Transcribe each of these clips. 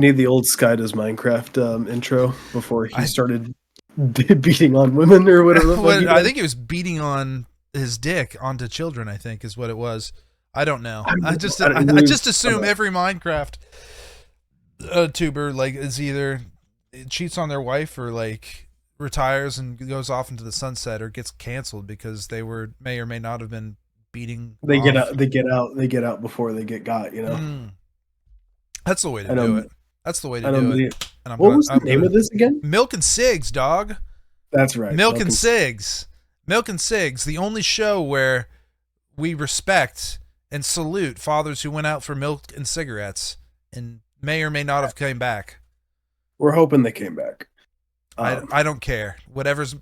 Need the old Sky Does Minecraft intro before he started beating on women or whatever the fuck he I did. think he was beating on his dick onto children, I think is what it was. I don't know. I just assume every Minecraft tuber like is either cheats on their wife or like retires and goes off into the sunset or gets canceled because they may or may not have been beating They off. get out before they get got, you know. That's the way to do it. That's the way to do it. And what was the name of this again? Milk and Cigs, dog. That's right. Milk and Cigs. Milk and Cigs, the only show where we respect and salute fathers who went out for milk and cigarettes and may or may not have came back. We're hoping they came back. I don't care. Whatever's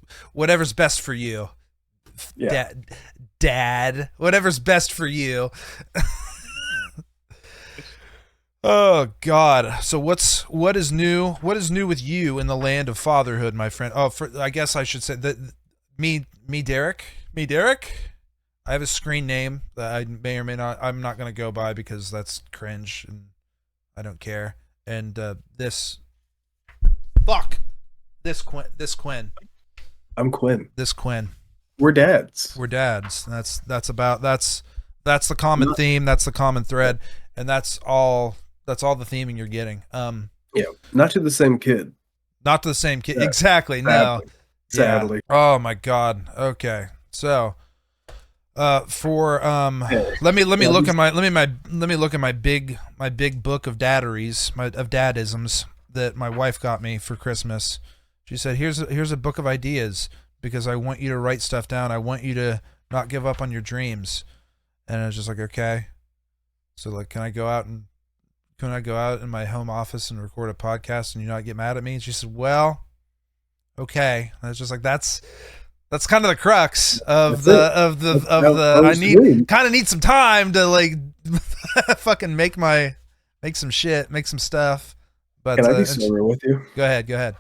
best for you. Yeah. Dad, whatever's best for you. Oh God! So what is new? What is new with you in the land of fatherhood, my friend? Oh, I guess I should say that me, Derek. I have a screen name that I may or may not. I'm not going to go by because that's cringe and I don't care. And this Quinn. I'm Quinn. This Quinn. We're dads. That's the common theme. That's the common thread, and that's all the theming you're getting. Yeah, not to the same kid. Not to the same kid. Yeah. Exactly. Sadly. Yeah. Oh my God. Okay. So, let me look at my big book of dadderies, of dadisms that my wife got me for Christmas. She said, "Here's a book of ideas because I want you to write stuff down. I want you to not give up on your dreams." And I was just like, okay. So like, can I go out in my home office and record a podcast and you not get mad at me? And she said, well, okay. And I was just like, that's kind of the crux of I need some time to like fucking make some stuff. But can I be sober with you? Go ahead.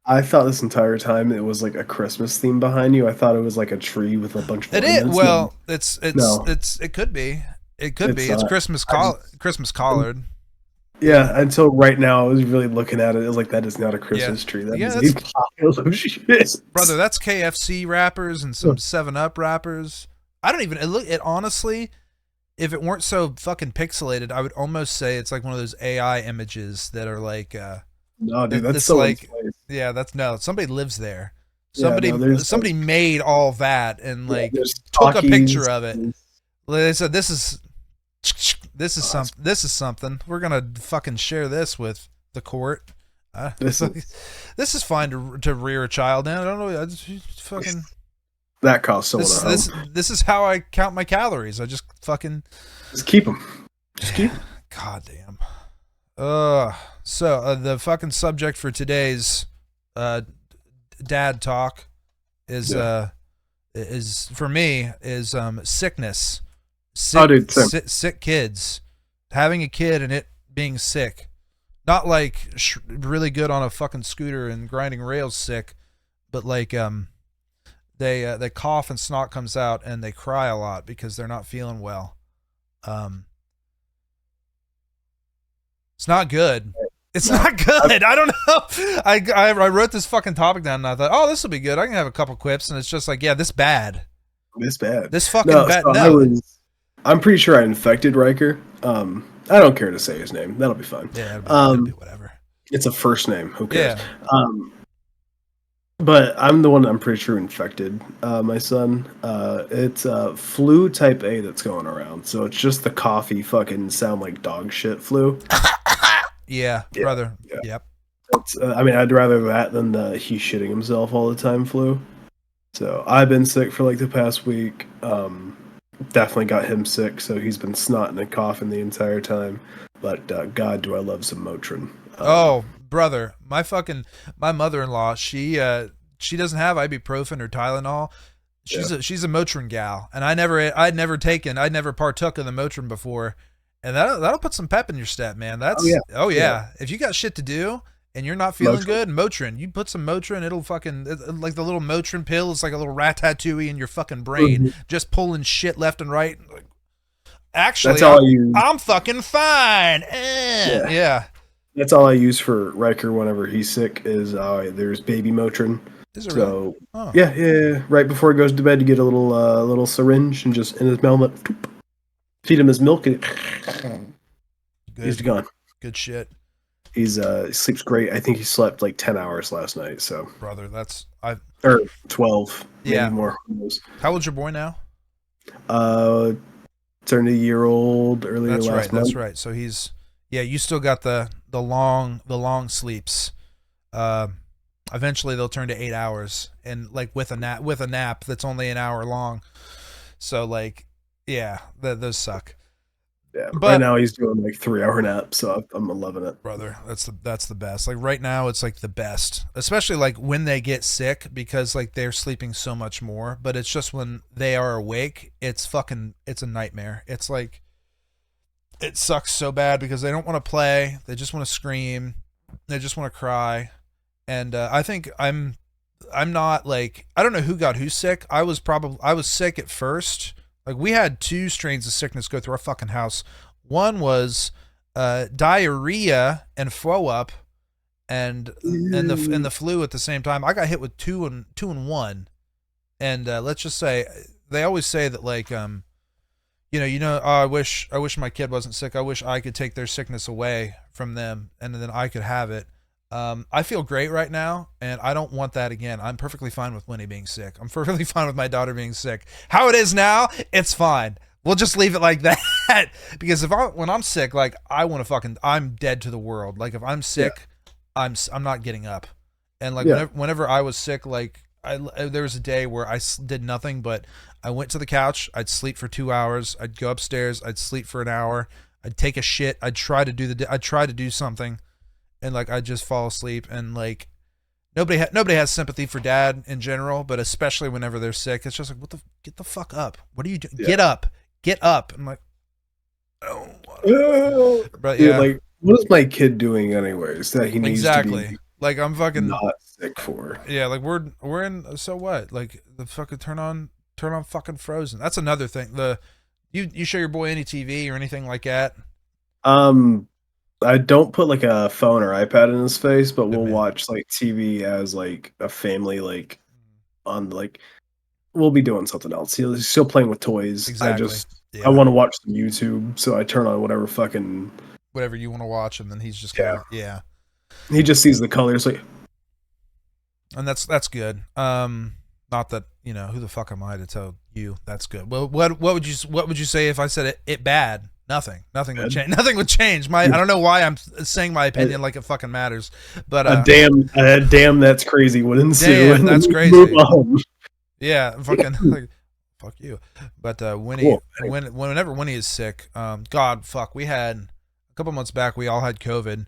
I thought this entire time it was like a Christmas theme behind you. I thought it was like a tree with a bunch of ornaments. It is. Well, it could be. It could be. It's Christmas collared. Yeah, until right now I was really looking at it. It was like, that is not a Christmas tree. That is a pile of shit. Brother, that's KFC wrappers and some 7-Up wrappers. I don't even it honestly, if it weren't so fucking pixelated, I would almost say it's like one of those AI images that are like no, dude, that's so like, yeah, somebody lives there. Somebody made all that and like took a picture of it. They said this is something. We're gonna fucking share this with the court. This is fine to rear a child in. I don't know. I just fucking that costs someone. This is how I count my calories. I just fucking keep them. God damn. So the fucking subject for today's dad talk is for me is sickness. Sick kids, having a kid and it being sick, not like really good on a fucking scooter and grinding rails sick, but like they cough and snot comes out and they cry a lot because they're not feeling well. It's not good. It's not good. I don't know. I wrote this fucking topic down and I thought, oh, this will be good. I can have a couple quips, and it's just like, yeah, this bad. This bad. This fucking bad. No. I'm pretty sure I infected Riker. I don't care to say his name. That'll be fun. Yeah, it'll be whatever. It's a first name. Who cares? Yeah. But I'm the one I'm pretty sure infected my son. It's flu type A that's going around. So it's just the coffee fucking sound like dog shit flu. Yeah, brother. Yeah. Yep. I mean, I'd rather that than the he's shitting himself all the time flu. So I've been sick for like the past week. Definitely got him sick, so he's been snotting and coughing the entire time. But God, do I love some Motrin. Oh, brother, my mother-in-law, she doesn't have ibuprofen or Tylenol. She's a Motrin gal, and I'd never partook of the Motrin before, and that'll put some pep in your step, man. Oh yeah. If you got shit to do and you're not feeling good, Motrin. You put some Motrin, it'll fucking, like the little Motrin pill is like a little ratatouille in your fucking brain, just pulling shit left and right. Actually, I'm fucking fine. Yeah. That's all I use for Riker whenever he's sick. Is there's baby Motrin. Is it really? So Oh, yeah. Right before he goes to bed, you get a little syringe and just in his mouth, feed him his milk, and he's good, gone. good shit, He sleeps great. I think he slept like 10 hours last night. So brother. I. or 12, maybe Yeah. more. Who knows? How old's your boy now? Uh, Turned a year old earlier That's right. last That's month. right. So he's yeah. You still got the long sleeps. Uh, eventually they'll turn to 8 hours, and like with a nap that's only an hour long. So like, yeah, those suck. Yeah, right But now he's doing like 3 hour naps, so I'm loving it. brother, that's the best. Like right now, it's like the best, especially like when they get sick because like they're sleeping so much more. But it's just when they are awake, it's a nightmare. It's like it sucks so bad because they don't want to play. They just want to scream. They just want to cry. And I think I'm not like I don't know who got who sick. I was sick at first. Like we had two strains of sickness go through our fucking house. One was diarrhea and throw up, and the flu at the same time. I got hit with two and one. And let's just say they always say that like oh, I wish my kid wasn't sick. I wish I could take their sickness away from them and then I could have it. I feel great right now, and I don't want that again. I'm perfectly fine with Winnie being sick. I'm perfectly fine with my daughter being sick. How it is now, it's fine. We'll just leave it like that. Because when I'm sick, like I'm dead to the world. Like if I'm sick, I'm not getting up. And like Yeah. whenever I was sick, like there was a day where I did nothing but I went to the couch. I'd sleep for 2 hours. I'd go upstairs. I'd sleep for an hour. I'd take a shit. I'd try to do something, and like I'd just fall asleep. And like nobody has sympathy for dad in general, but especially whenever they're sick, it's just like get the fuck up. What are you doing? Yeah. Get up. I'm like, oh, but Dude, yeah, like, what is my kid doing anyways that he needs to exactly. be Like I'm fucking not sick for? yeah. Like we're in. So what? Like the fucking turn on fucking Frozen. That's another thing. You show your boy any TV or anything like that? Um, I don't put like a phone or iPad in his face, but Good we'll man. watch like TV as like a family, like on like we'll be doing something else. He's still playing with toys. Exactly. I Yeah. want to watch some YouTube, so I turn on whatever fucking Whatever you want to watch, and then he's just yeah. gonna yeah. He just sees the colors like And that's good. Not that who the fuck am I to tell you that's good. Well, what would you say if I said it bad? Nothing would change. Nothing would change. I don't know why I'm saying my opinion like it fucking matters, but a damn that's crazy would ensue. damn, that's crazy. Move on. Yeah, fucking like, fuck you. But Cool. whenever Winnie is sick, God, fuck, we had a couple months back. We all had COVID,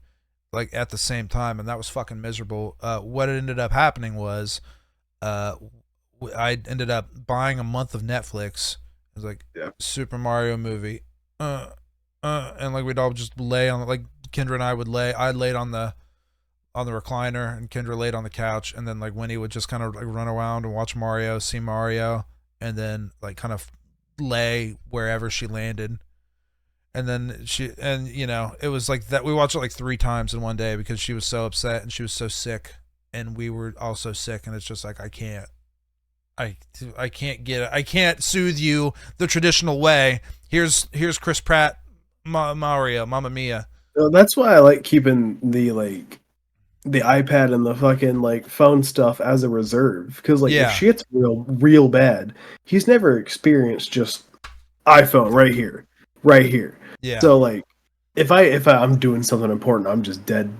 like at the same time, and that was fucking miserable. What ended up happening was, I ended up buying a month of Netflix. It was like Yeah. Super Mario movie, and like we'd all just lay on like Kendra and I would lay. I laid on the recliner, and Kendra laid on the couch, and then like Winnie would just kind of like run around and watch Mario, see Mario, and then like kind of lay wherever she landed. And then it was like that. We watched it like 3 times in one day because she was so upset and she was so sick, and we were all so sick, and it's just like I can't get it. I can't soothe you the traditional way. Here's Chris Pratt, Mario, Mamma Mia. So that's why I like keeping the iPad and the fucking like phone stuff as a reserve. Because like if Yeah, shit's real bad, he's never experienced just iPhone right here. yeah. So like I'm doing something important, I'm just dead.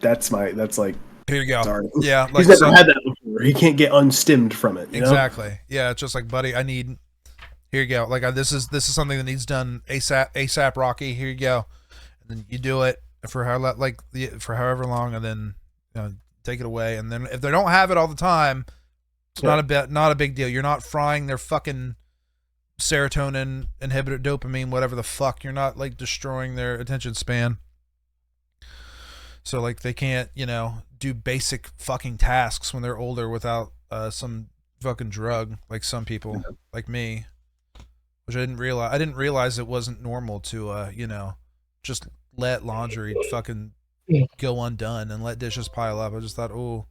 That's like Here you go. sorry. Yeah, He's like never so. had that before. He can't get unstimmed from it. You know? Exactly. Yeah, it's just like, buddy, I need. Here you go. Like this is something that needs done ASAP. ASAP, Rocky. Here you go. And then you do it for for however long, and then take it away. And then if they don't have it all the time, it's not a big deal. You're not frying their fucking serotonin inhibitor, dopamine, whatever the fuck. You're not like destroying their attention span. So like they can't do basic fucking tasks when they're older without some fucking drug like some people like me, which I didn't realize it wasn't normal to just let laundry fucking go undone and let dishes pile up. I just thought, oh,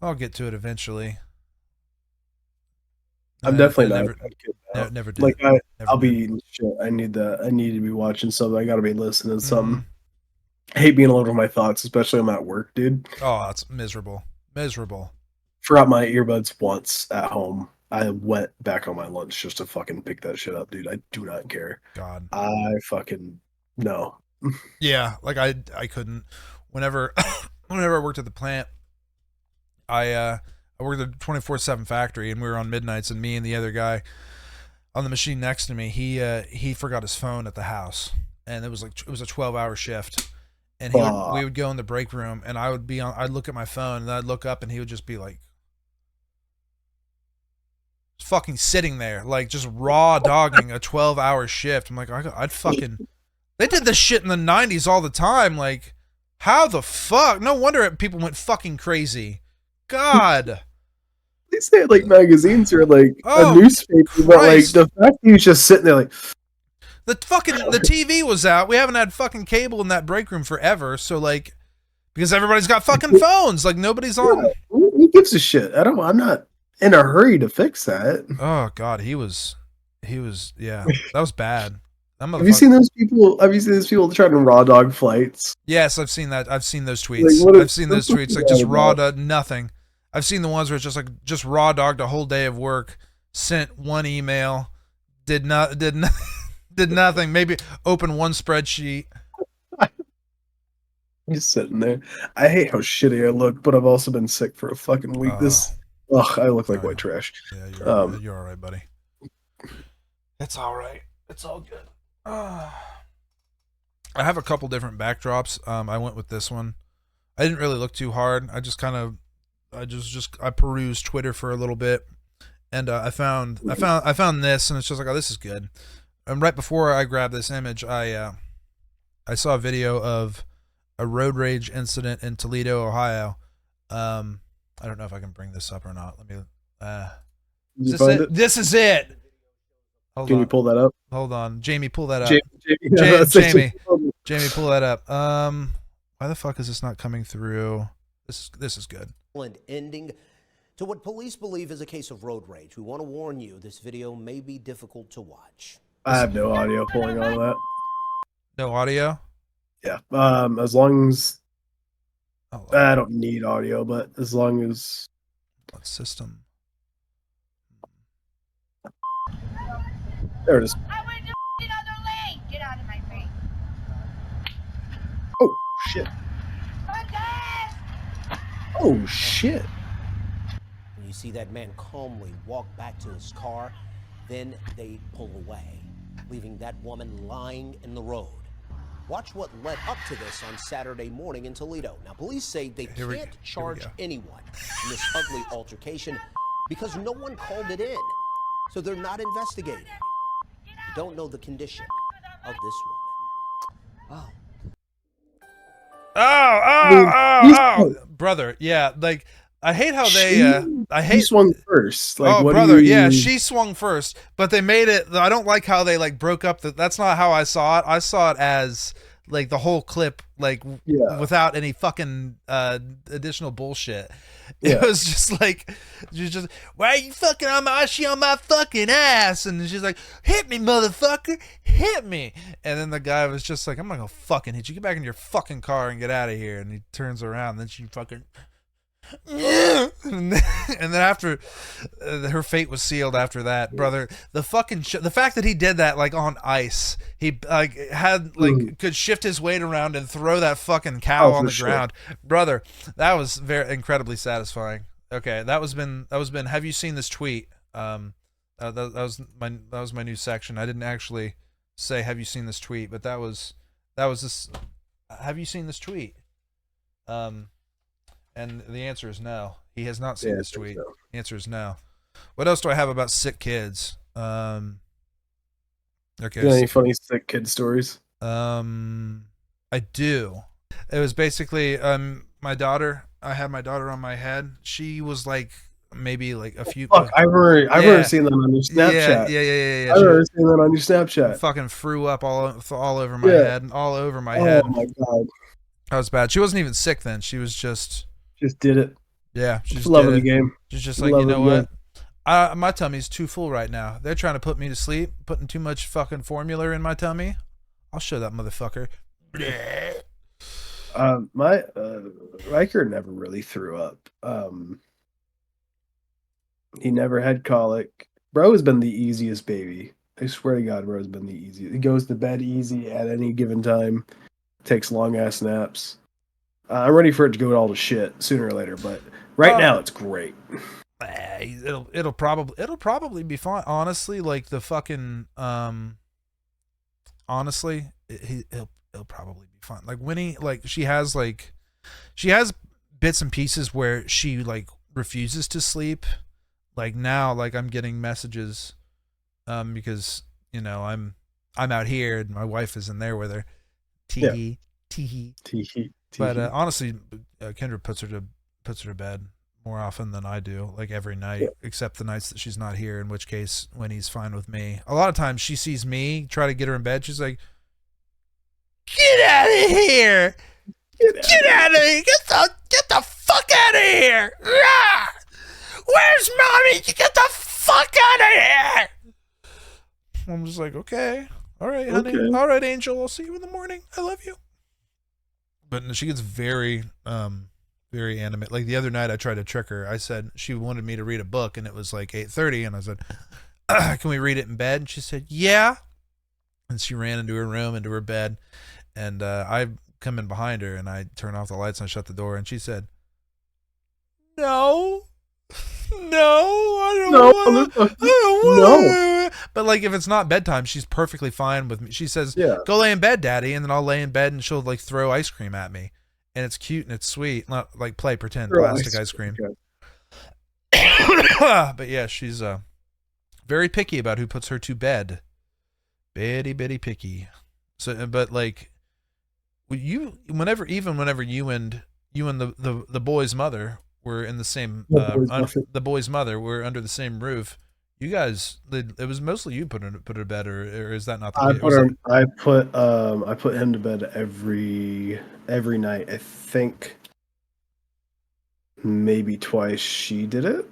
I'll get to it eventually. I'm I definitely not a never, bad kid now. never Like did. Never I'll did. be shit. I need to be watching something. I gotta be listening to Mm-hmm. something. I hate being alone with my thoughts, especially when I'm at work, dude. Oh, that's miserable. Miserable. Forgot my earbuds once at home. I went back on my lunch just to fucking pick that shit up, dude. I do not care. God. I fucking no. Yeah, like I couldn't. Whenever whenever I worked at the plant, I worked at a 24/7 factory, and we were on midnights, and me and the other guy on the machine next to me, he forgot his phone at the house, and it was a 12-hour shift, and we would go in the break room, and I'd look at my phone, and I'd look up, and he would just be like fucking sitting there, like just raw dogging a 12-hour shift. I'm like, I'd fucking. They did this shit in the 90s all the time. Like, how the fuck? No wonder people went fucking crazy. God. They say had like magazines or like a Oh, newspaper, but like Christ. the fact he was just sitting there like The TV was out. We haven't had fucking cable in that break room forever. So like, because everybody's got fucking phones. Like nobody's on. who gives a shit? I'm not in a hurry to fix that. Oh God, yeah, that was bad. That Have you motherfucker. seen those people? Have you seen those people trying to raw dog flights? Yes, I've seen that. I've seen those Like, tweets. what I've seen those tweets. Like just raw about? dog, nothing. I've seen the ones where it's just like just raw dogged a whole day of work, sent one email, did not did not did nothing. Maybe open one spreadsheet. Just sitting there. I hate how shitty I look, but I've also been sick for a fucking week. I look like white trash. Yeah, Um, you're all right, buddy. It's all right. It's all good. I have a couple different backdrops. I went with this one. I didn't really look too hard. I perused Twitter for a little bit, and I found this, and it's just like, oh, this is good. And right before I grabbed this image, I saw a video of a road rage incident in Toledo, Ohio. I don't know if I can bring this up or not. Let me. did you find it? This is it. Can you pull that up? Hold on, Jamie, pull that up. Jamie, pull that up. Why the fuck is this not coming through? This is good. Ending to what police believe is a case of road rage. We want to warn you, this video may be difficult to watch. I have no audio pulling on that. No audio? Yeah. As long as I don't need audio, but as long as system. There it is. I went to the other lane. Get out of my face. Oh shit. Fuckers! Oh shit. And you see that man calmly walk back to his car, then they pull away, leaving that woman lying in the road. Watch what led up to this on Saturday morning in Toledo. Now, police say they can't charge anyone in this ugly altercation because no one called it in. So they're not investigating. You don't know the condition of this woman. Oh, brother. Yeah, like I hate how She swung first. Like, oh, brother, yeah, she swung first, but they made it. I don't like how they like broke up. That's not how I saw it. I saw it as like the whole clip, like without any fucking additional bullshit. It was just like, why are you fucking on my? She on my fucking ass, and she's like, hit me, motherfucker, hit me. And then the guy was just like, I'm not gonna fucking hit you. Get back in your fucking car and get out of here. And he turns around, and then she fucking. And then after her fate was sealed after that, brother, the fact that he did that like on ice, he like had like could shift his weight around and throw that fucking cow on the ground, brother, that was very incredibly satisfying. Okay, that was been have you seen this tweet? That was my new section. I didn't actually say have you seen this tweet, but that was this have you seen this tweet? And the answer is no. He has not seen this tweet. So. The answer is no. What else do I have about sick kids? Okay. Any funny sick kid stories? I do. It was basically my daughter. I had my daughter on my head. She was like maybe like a few. Fuck, I've already seen that on your Snapchat. Yeah. I've already seen that on your Snapchat. Fucking threw up all over my Yeah. head, all over my Oh head. my god. That was bad. She wasn't even sick then. She was just did it. she just Love did of the it. game. She's just like, Love you know of the what? My tummy's too full right now. They're trying to put me to sleep, putting too much fucking formula in my tummy. I'll show that motherfucker. My Riker never really threw up. He never had colic. Bro has been the easiest baby. I swear to God, bro's been the easiest. He goes to bed easy at any given time. Takes long ass naps. I'm ready for it to go all to shit sooner or later, but right now it's great. It'll probably be fine. Honestly, like the fucking honestly, he'll probably be fine. Like Winnie, like she has bits and pieces where she like refuses to sleep. Like now, like I'm getting messages, because you know I'm out here and my wife is in there with her. Tee hee. But honestly, Kendra puts her to bed more often than I do, like every night, except the nights that she's not here, in which case Winnie's fine with me. A lot of times she sees me try to get her in bed, she's like, "Get out of here! Get out of here! Get the fuck out of here! Rah! Where's mommy? Get the fuck out of here!" I'm just like, okay, all right, honey, all right, Angel, I'll see you in the morning. I love you. But she gets very animate. Like the other night I tried to trick her. I said she wanted me to read a book and it was like 8:30 and I said, "Can we read it in bed?" And she said, "Yeah." And she ran into her room, into her bed, and I come in behind her and I turn off the lights and I shut the door and she said, "No. I don't want to. But like if it's not bedtime, she's perfectly fine with me. She says, "Go lay in bed, Daddy," and then I'll lay in bed and she'll like throw ice cream at me, and it's cute and it's sweet. Not like pretend plastic ice cream. But yeah, she's very picky about who puts her to bed. Bitty picky. So, but like, whenever you and the boy's mother were in the same the boy's mother were under the same roof, you guys, it was mostly you put her to bed, or is that not the case? I put him to bed every night. I think maybe twice she did it,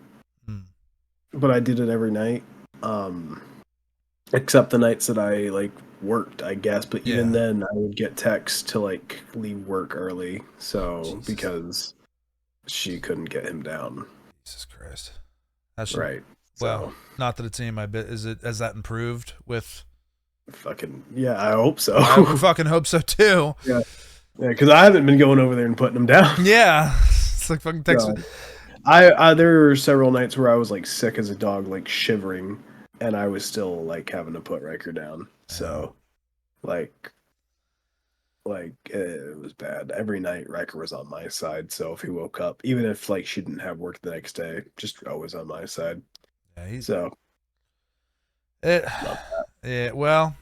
but I did it every night, except the nights that I like worked, I guess. But even then, I would get texts to like leave work early, so because she couldn't get him down. Jesus Christ. Right. Well, not that it's any of my bit. Has that improved with? Fucking yeah, I hope so. I fucking hope so too. Yeah, because I haven't been going over there and putting him down. Yeah, it's like fucking text. There were several nights where I was like sick as a dog, like shivering, and I was still like having to put Riker down. So, like it was bad. Every night Riker was on my side. So if he woke up, even if like she didn't have work the next day, just always on my side. Yeah, well,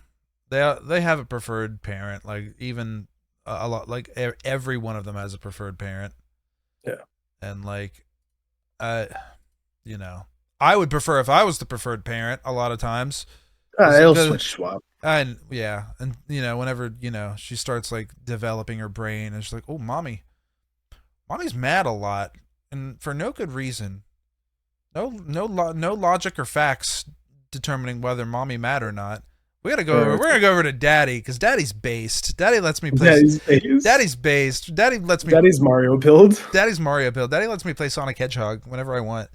they have a preferred parent. Like even a lot, like every one of them has a preferred parent. Yeah, and like, you know, I would prefer if I was the preferred parent. A lot of times, I'll switch swap. And and you know, whenever she starts like developing her brain, and she's like, "Oh, mommy's mad a lot, and for no good reason." No logic or facts determining whether mommy mad or not. We're gonna go over to Daddy because Daddy's based. Daddy lets me play. Daddy's based. Daddy lets me. Daddy's Mario pilled. Daddy's Mario pilled. Daddy lets me play Sonic Hedgehog whenever I want.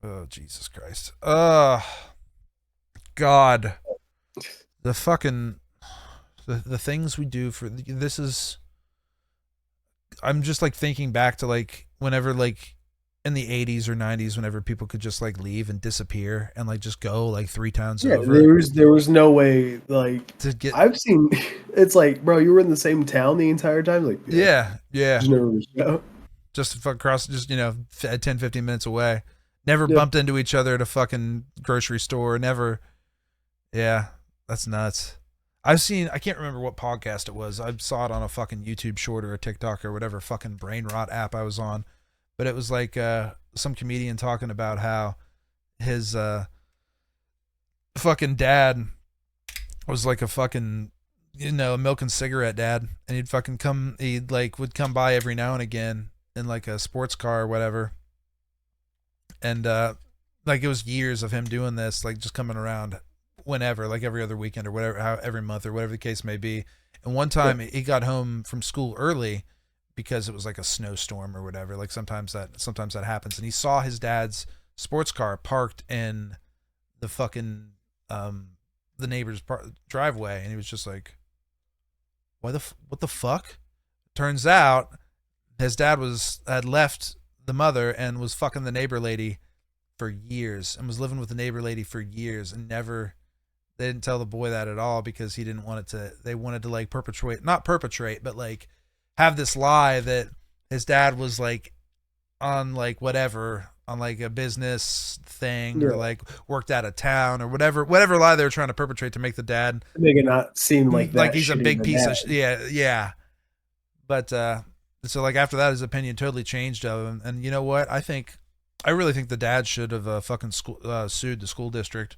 Oh Jesus Christ. God. The fucking the things we do for this is. I'm just like thinking back to like whenever like in the 80s or 90s whenever people could just like leave and disappear and like just go like 3 towns over. There was no way like to get. I've seen it's like, bro, you were in the same town the entire time, like yeah. Just never reached out. Just across, just 10-15 minutes away. Never bumped into each other at a fucking grocery store. Never. Yeah, that's nuts. I can't remember what podcast it was. I saw it on a fucking YouTube short or a TikTok or whatever fucking brain rot app I was on. but it was like some comedian talking about how his fucking dad was like a fucking, you know, milk and cigarette dad, and he'd like would come by every now and again in like a sports car or whatever, and like it was years of him doing this, like just coming around whenever, like every other weekend or whatever, every month or whatever the case may be. And one time he got home from school early because it was like a snowstorm or whatever. Like sometimes that happens, and he saw his dad's sports car parked in the fucking the neighbor's driveway, and he was just like, what the fuck? Turns out his dad had left the mother and was fucking the neighbor lady for years, and was living with the neighbor lady for years, and they didn't tell the boy that at all, because he didn't want it to, they wanted to like not perpetrate, but like have this lie that his dad was like on like whatever, on like a business thing, or like worked out of town or whatever lie they were trying to perpetrate to make the dad make it not seem like that, like he's a big piece of yeah. But so like after that, his opinion totally changed of him. And you know what? I really think the dad should have fucking sued the school district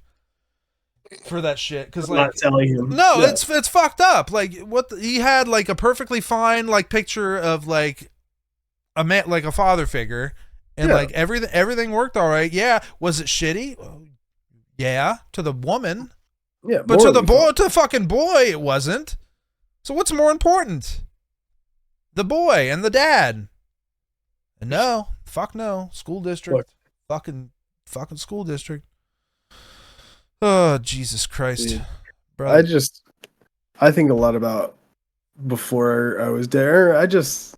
for that shit, because like not telling him. No, it's fucked up. Like he had like a perfectly fine like picture of like a man, like a father figure, and like everything worked all right. Yeah, was it shitty? Yeah, to the woman. Yeah, but to the fucking boy, it wasn't. So what's more important? The boy and the dad. And no, school district, fucking school district. Oh, Jesus Christ. Dude, bro. I think a lot about before I was there. I just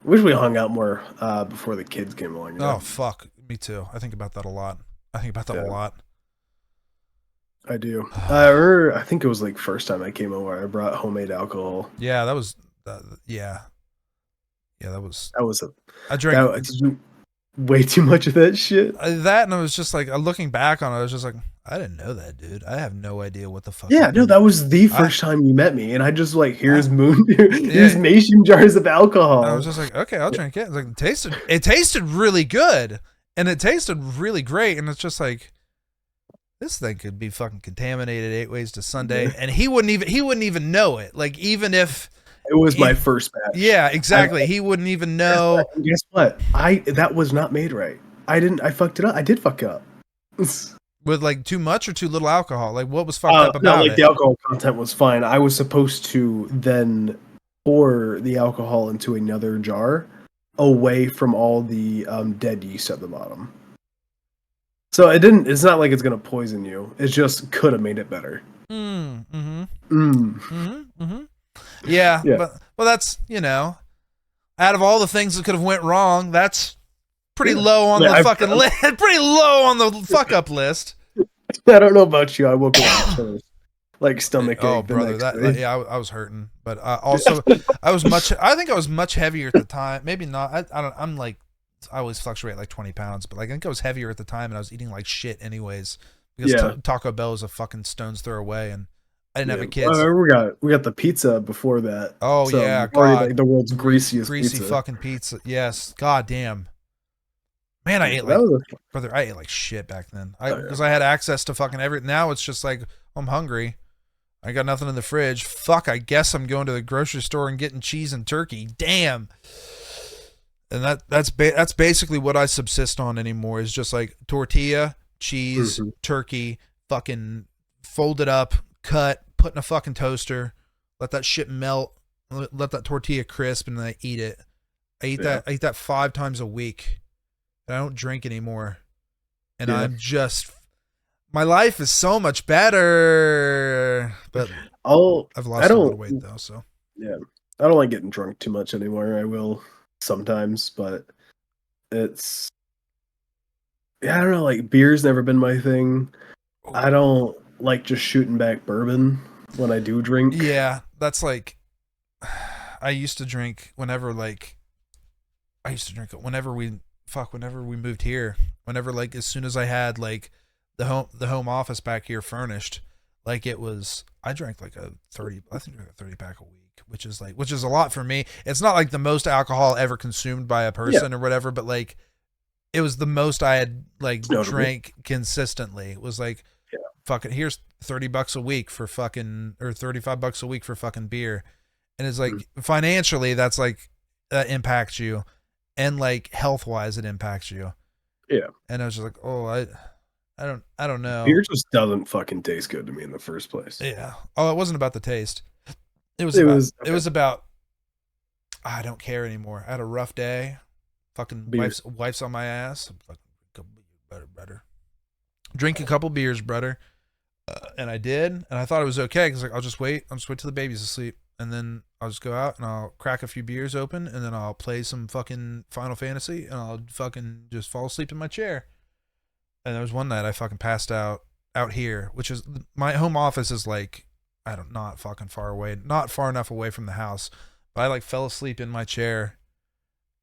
wish we hung out more before the kids came along. You know? Oh, fuck. Me too. I think about that a lot. A lot. I do. I think it was like first time I came over, I brought homemade alcohol. Yeah, that was, yeah, that was I drank way too much of that shit. That, and I was just like, looking back on it, I was just like, I didn't know that, dude. I have no idea what the fuck. Yeah, no, that was the first time you met me, and I just like, here's mason jars of alcohol. I was just like, okay, I'll drink it. It's like, it tasted really good, and it tasted really great, and it's just like, this thing could be fucking contaminated 8 ways to Sunday, and he wouldn't even know it. Like, even if it was my first batch. Yeah, exactly. He wouldn't even know. Guess what? That was not made right. I fucked it up. I did fuck it up. With like too much or too little alcohol? Like what was fucked up about it? The alcohol content was fine. I was supposed to then pour the alcohol into another jar away from all the dead yeast at the bottom. So it's not like it's going to poison you. It just could have made it better. Yeah, but that's, you know, out of all the things that could have went wrong, that's pretty low on the fucking list. Pretty low on the fuck up list. I don't know about you. I woke up with like stomach ache. Oh, brother, I was hurting, but also I think I was much heavier at the time. Maybe not. I always fluctuate like 20 pounds, but like I think I was heavier at the time, and I was eating like shit anyways, because Taco Bell is a fucking stone's throw away, and I didn't have a kid. We got the pizza before that. Oh so yeah, God. Like the world's greasy pizza. Fucking pizza. Yes, god damn. Man, I ate like shit back then. Because I had access to fucking everything. Now it's just like, I'm hungry. I got nothing in the fridge. Fuck, I guess I'm going to the grocery store and getting cheese and turkey. Damn. And that's basically what I subsist on anymore, is just like tortilla, cheese, turkey, fucking fold it up, cut, put in a fucking toaster, let that shit melt, let that tortilla crisp, and then I eat it. I eat that 5 times a week. And I don't drink anymore. And I'm just, my life is so much better. But I've lost a lot of weight though, so. Yeah. I don't like getting drunk too much anymore. I will sometimes, but it's, I don't know, like beer's never been my thing. I don't like just shooting back bourbon when I do drink. Yeah, that's like, I used to drink whenever we moved here, whenever like as soon as I had like the home office back here furnished, Like I drank like a 30 pack a week, which is a lot for me. It's not like the most alcohol ever consumed by a person or whatever, but like it was the most I had like drank consistently. It was like, fucking, here's $30 a week for fucking, or $35 a week for fucking beer. And it's like, financially, that's like, that impacts you. And like health wise, it impacts you. Yeah. And I was just like, oh, I don't know. Beer just doesn't fucking taste good to me in the first place. Yeah. Oh, it wasn't about the taste. It was about, I don't care anymore. I had a rough day. Fucking wife's on my ass. I'm fucking better. Drink a couple beers, brother. And I did, and I thought it was okay because like I'll just wait till the baby's asleep, and then I'll just go out and I'll crack a few beers open, and then I'll play some fucking Final Fantasy, and I'll fucking just fall asleep in my chair. And there was one night I fucking passed out here, which is my home office is like not fucking far away, not far enough away from the house, but I like fell asleep in my chair,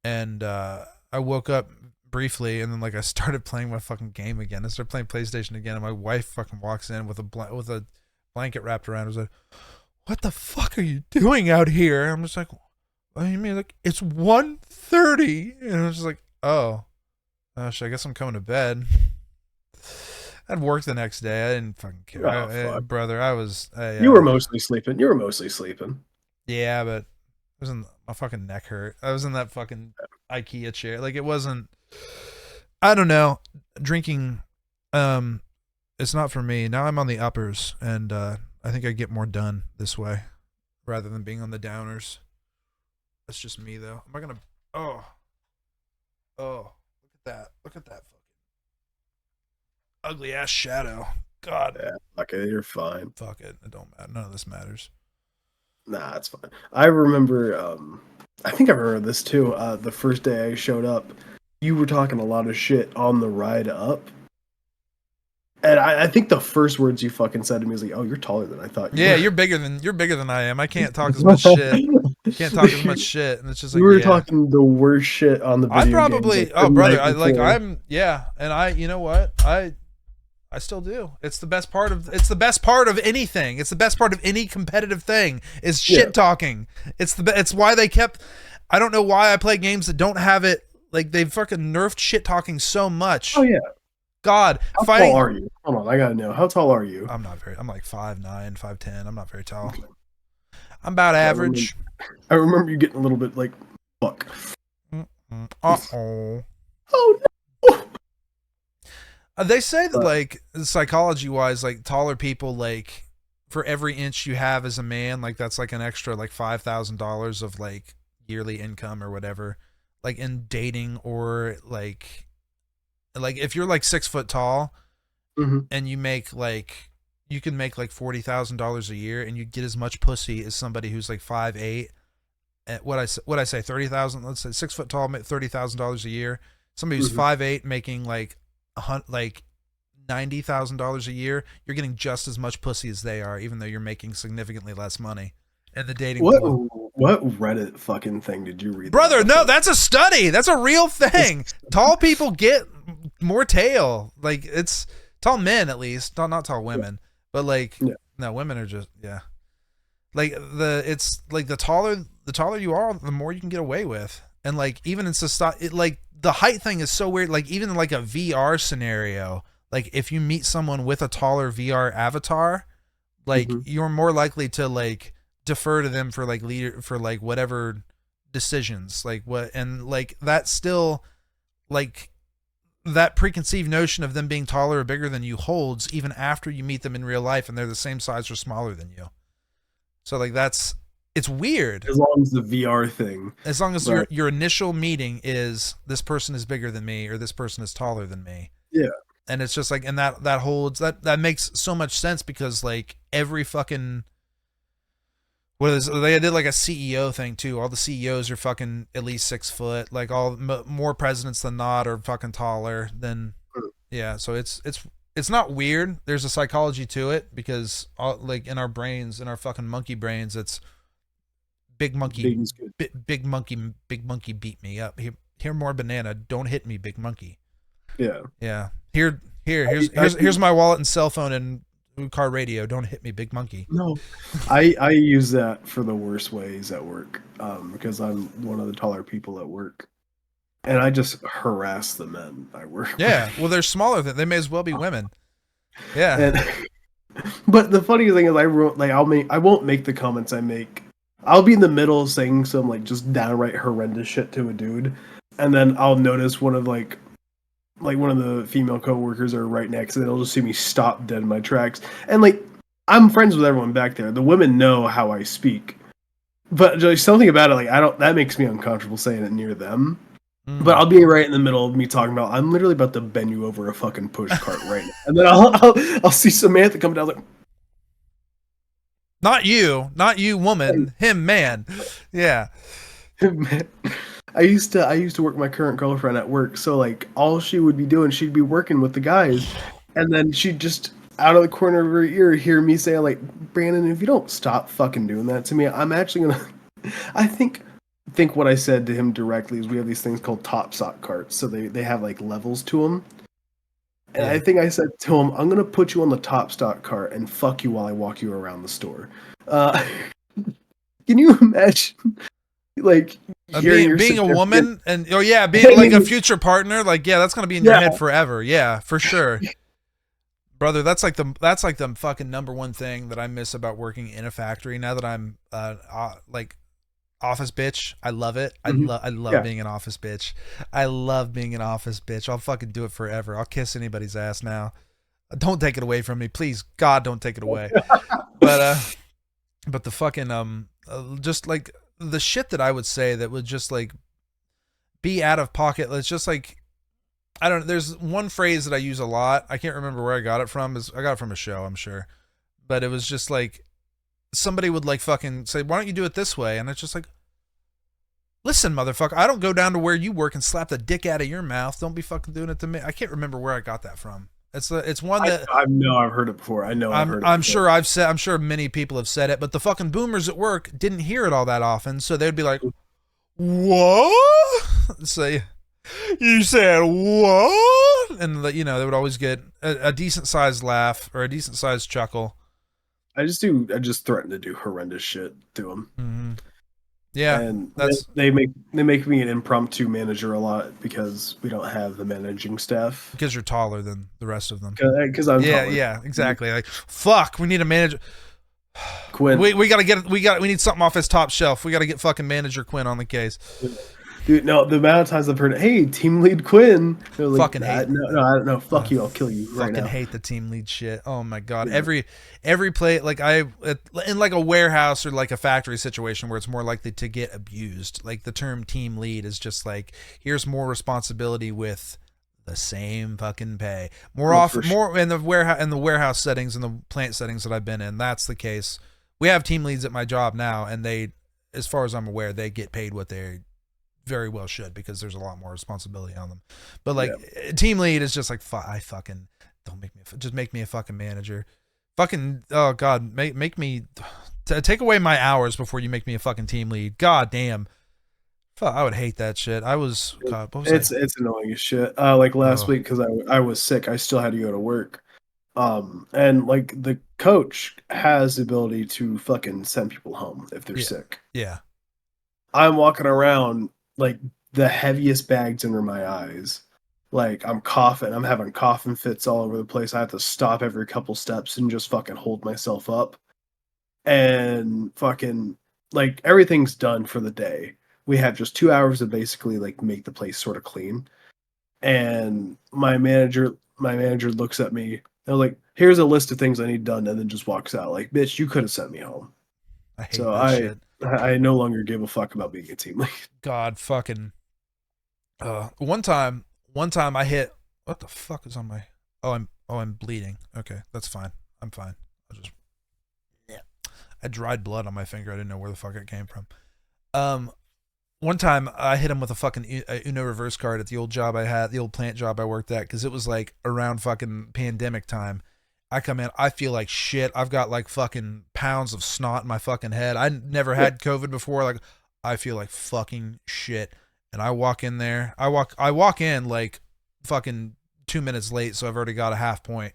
and I woke up briefly, and then like I started playing my fucking game again. I started playing PlayStation again, and my wife fucking walks in with a blanket wrapped around her. I was like, "What the fuck are you doing out here?" I'm just like, "What do you mean?" Like, it's 1:30, and I was just like, "Oh, gosh, I guess I'm coming to bed." I'd work the next day. I didn't fucking care, brother. You were mostly sleeping. Yeah, but I was in my fucking neck hurt. I was in that fucking IKEA chair. Like, it wasn't. I don't know. Drinking, it's not for me. Now I'm on the uppers, and I think I get more done this way rather than being on the downers. That's just me, though. Am I gonna? Oh, look at that fucking ugly ass shadow. God. Yeah, okay, you're fine. Fuck it. It don't matter. None of this matters. Nah, it's fine. I remember. I think I remember this too. The first day I showed up, you were talking a lot of shit on the ride up. And I think the first words you fucking said to me was like, "Oh, you're taller than I thought." You're bigger than I am. I can't talk as much shit. Can't talk as much shit, and it's just like you were talking the worst shit on the video I probably games, like, brother. And you know what? I still do. It's the best part of anything. It's the best part of any competitive thing is shit talking. It's why they kept. I don't know why I play games that don't have it. Like, they've fucking nerfed shit talking so much. Oh yeah. God, how tall are you? Hold on, I gotta know. How tall are you? I'm like 5'9", 5'10". I'm not very tall. Okay. I'm about average. I remember you getting a little bit like, fuck. Uh-oh. Oh no. They say that like psychology-wise, like taller people, like for every inch you have as a man, like that's like an extra like $5,000 of like yearly income or whatever, like in dating or like if you're like 6 foot tall and you make like you can make like $40,000 a year and you get as much pussy as somebody who's like 5'8". What I say 30,000. Let's say 6 foot tall, $30,000 a year. Somebody who's 5'8" making like $90,000 a year, you're getting just as much pussy as they are, even though you're making significantly less money. And the dating what Reddit fucking thing did you read? Brother, no, that's a study. That's a real thing. Tall people get more tail. Like, it's tall men at least, not tall women. But like no, women are just like it's like the taller you are, the more you can get away with. And like even in society, like the height thing is so weird. Like even in like a VR scenario, like if you meet someone with a taller VR avatar, like you're more likely to like defer to them for like whatever decisions, like what, and like that's still like that preconceived notion of them being taller or bigger than you holds even after you meet them in real life and they're the same size or smaller than you. So like it's weird. As long as the VR thing. As long as your initial meeting is this person is bigger than me or this person is taller than me. Yeah. And it's just like, and that holds, that makes so much sense because like every fucking, they did like a CEO thing too. All the CEOs are fucking at least 6 foot. Like more presidents than not are fucking taller than, yeah. So it's not weird. There's a psychology to it because like in our brains, in our fucking monkey brains, it's big monkey beat me up. Here more banana. Don't hit me, big monkey. Yeah. Yeah. Here's my wallet and cell phone and car radio. Don't hit me, big monkey. No, I use that for the worst ways at work, because I'm one of the taller people at work, and I just harass the men I work Yeah, with. well, they're smaller than they may as well be women. Yeah, And but the funny thing is, I won't make the comments I make. I'll be in the middle of saying some like just downright horrendous shit to a dude, and then I'll notice one of one of the female coworkers are right next, and they'll just see me stop dead in my tracks. And like, I'm friends with everyone back there. The women know how I speak, but there's something about it, like I don't. That makes me uncomfortable saying it near them. But I'll be right in the middle of me talking about. I'm literally about to bend you over a fucking push cart right now, and then I'll see Samantha come down like. not you, woman. Him, man. Yeah. Man, I used to work with my current girlfriend at work, so like all she would be doing, she'd be working with the guys, and then she'd just out of the corner of her ear hear me say like, Brandon, if you don't stop fucking doing that to me, I'm actually gonna. I think what I said to him directly is we have these things called top sock carts, so they have like levels to them, and I think I said to him, I'm gonna put you on the top stock cart and fuck you while I walk you around the store. Can you imagine? Like being a woman and being like a future partner, like that's gonna be in your head forever. Yeah, for sure, brother. That's like the fucking number one thing that I miss about working in a factory. Now that I'm like office bitch, I love it. I love being an office bitch. I love being an office bitch. I'll fucking do it forever. I'll kiss anybody's ass now. Don't take it away from me, please. God, don't take it away. But the fucking just like. The shit that I would say that would just like be out of pocket. It's just like, I don't know. There's one phrase that I use a lot. I can't remember where I got it from. I got it from a show, I'm sure. But it was just like, somebody would like fucking say, why don't you do it this way? And it's just like, listen, motherfucker, I don't go down to where you work and slap the dick out of your mouth. Don't be fucking doing it to me. I can't remember where I got that from. It's one that I've heard it before. I'm sure many people have said it, but the fucking boomers at work didn't hear it all that often, so they'd be like, "What?" So you said what? And they would always get a decent sized laugh or a decent sized chuckle. I just threaten to do horrendous shit to them. Mm-hmm. Yeah, and they make me an impromptu manager a lot because we don't have the managing staff. Because you're taller than the rest of them. Because I'm taller. Yeah, exactly. Like, fuck, we need a manager. Quinn, we need something off his top shelf. We got to get fucking manager Quinn on the case. Dude, no, the amount of times I've heard, "Hey, team lead Quinn," like, fucking hate. No, I don't know. Fuck you, I'll kill you right now. Fucking hate the team lead shit. Oh my god, yeah. Every play, like in like a warehouse or like a factory situation where it's more likely to get abused. Like the term team lead is just like, here's more responsibility with the same fucking pay. More in the warehouse settings and the plant settings that I've been in. That's the case. We have team leads at my job now, and they, as far as I'm aware, they get paid what they very well should, because there's a lot more responsibility on them. But like team lead is just like, I fucking don't make me a fucking manager. Fucking, oh god, make me take away my hours before you make me a fucking team lead. God damn. Fuck, I would hate that shit. It's annoying as shit. Like last week, because I was sick, I still had to go to work. And like the coach has the ability to fucking send people home if they're sick. Yeah. I'm walking around like the heaviest bags under my eyes. Like I'm coughing, I'm having coughing fits all over the place. I have to stop every couple steps and just fucking hold myself up. And fucking like everything's done for the day. We have just 2 hours to basically like make the place sort of clean. And my manager looks at me. They're like, "Here's a list of things I need done," and then just walks out. Like, bitch, you could have sent me home. I hate that shit. I no longer give a fuck about being a team lead. God fucking. One time I hit. What the fuck is on my? I'm bleeding. Okay, that's fine. I'm fine. I dried blood on my finger. I didn't know where the fuck it came from. One time I hit him with a fucking Uno reverse card at the old job I had, the old plant job I worked at, because it was like around fucking pandemic time. I come in, I feel like shit. I've got like fucking pounds of snot in my fucking head. I never had COVID before. Like, I feel like fucking shit. And I walk in there. I walk in like fucking 2 minutes late, so I've already got a half point.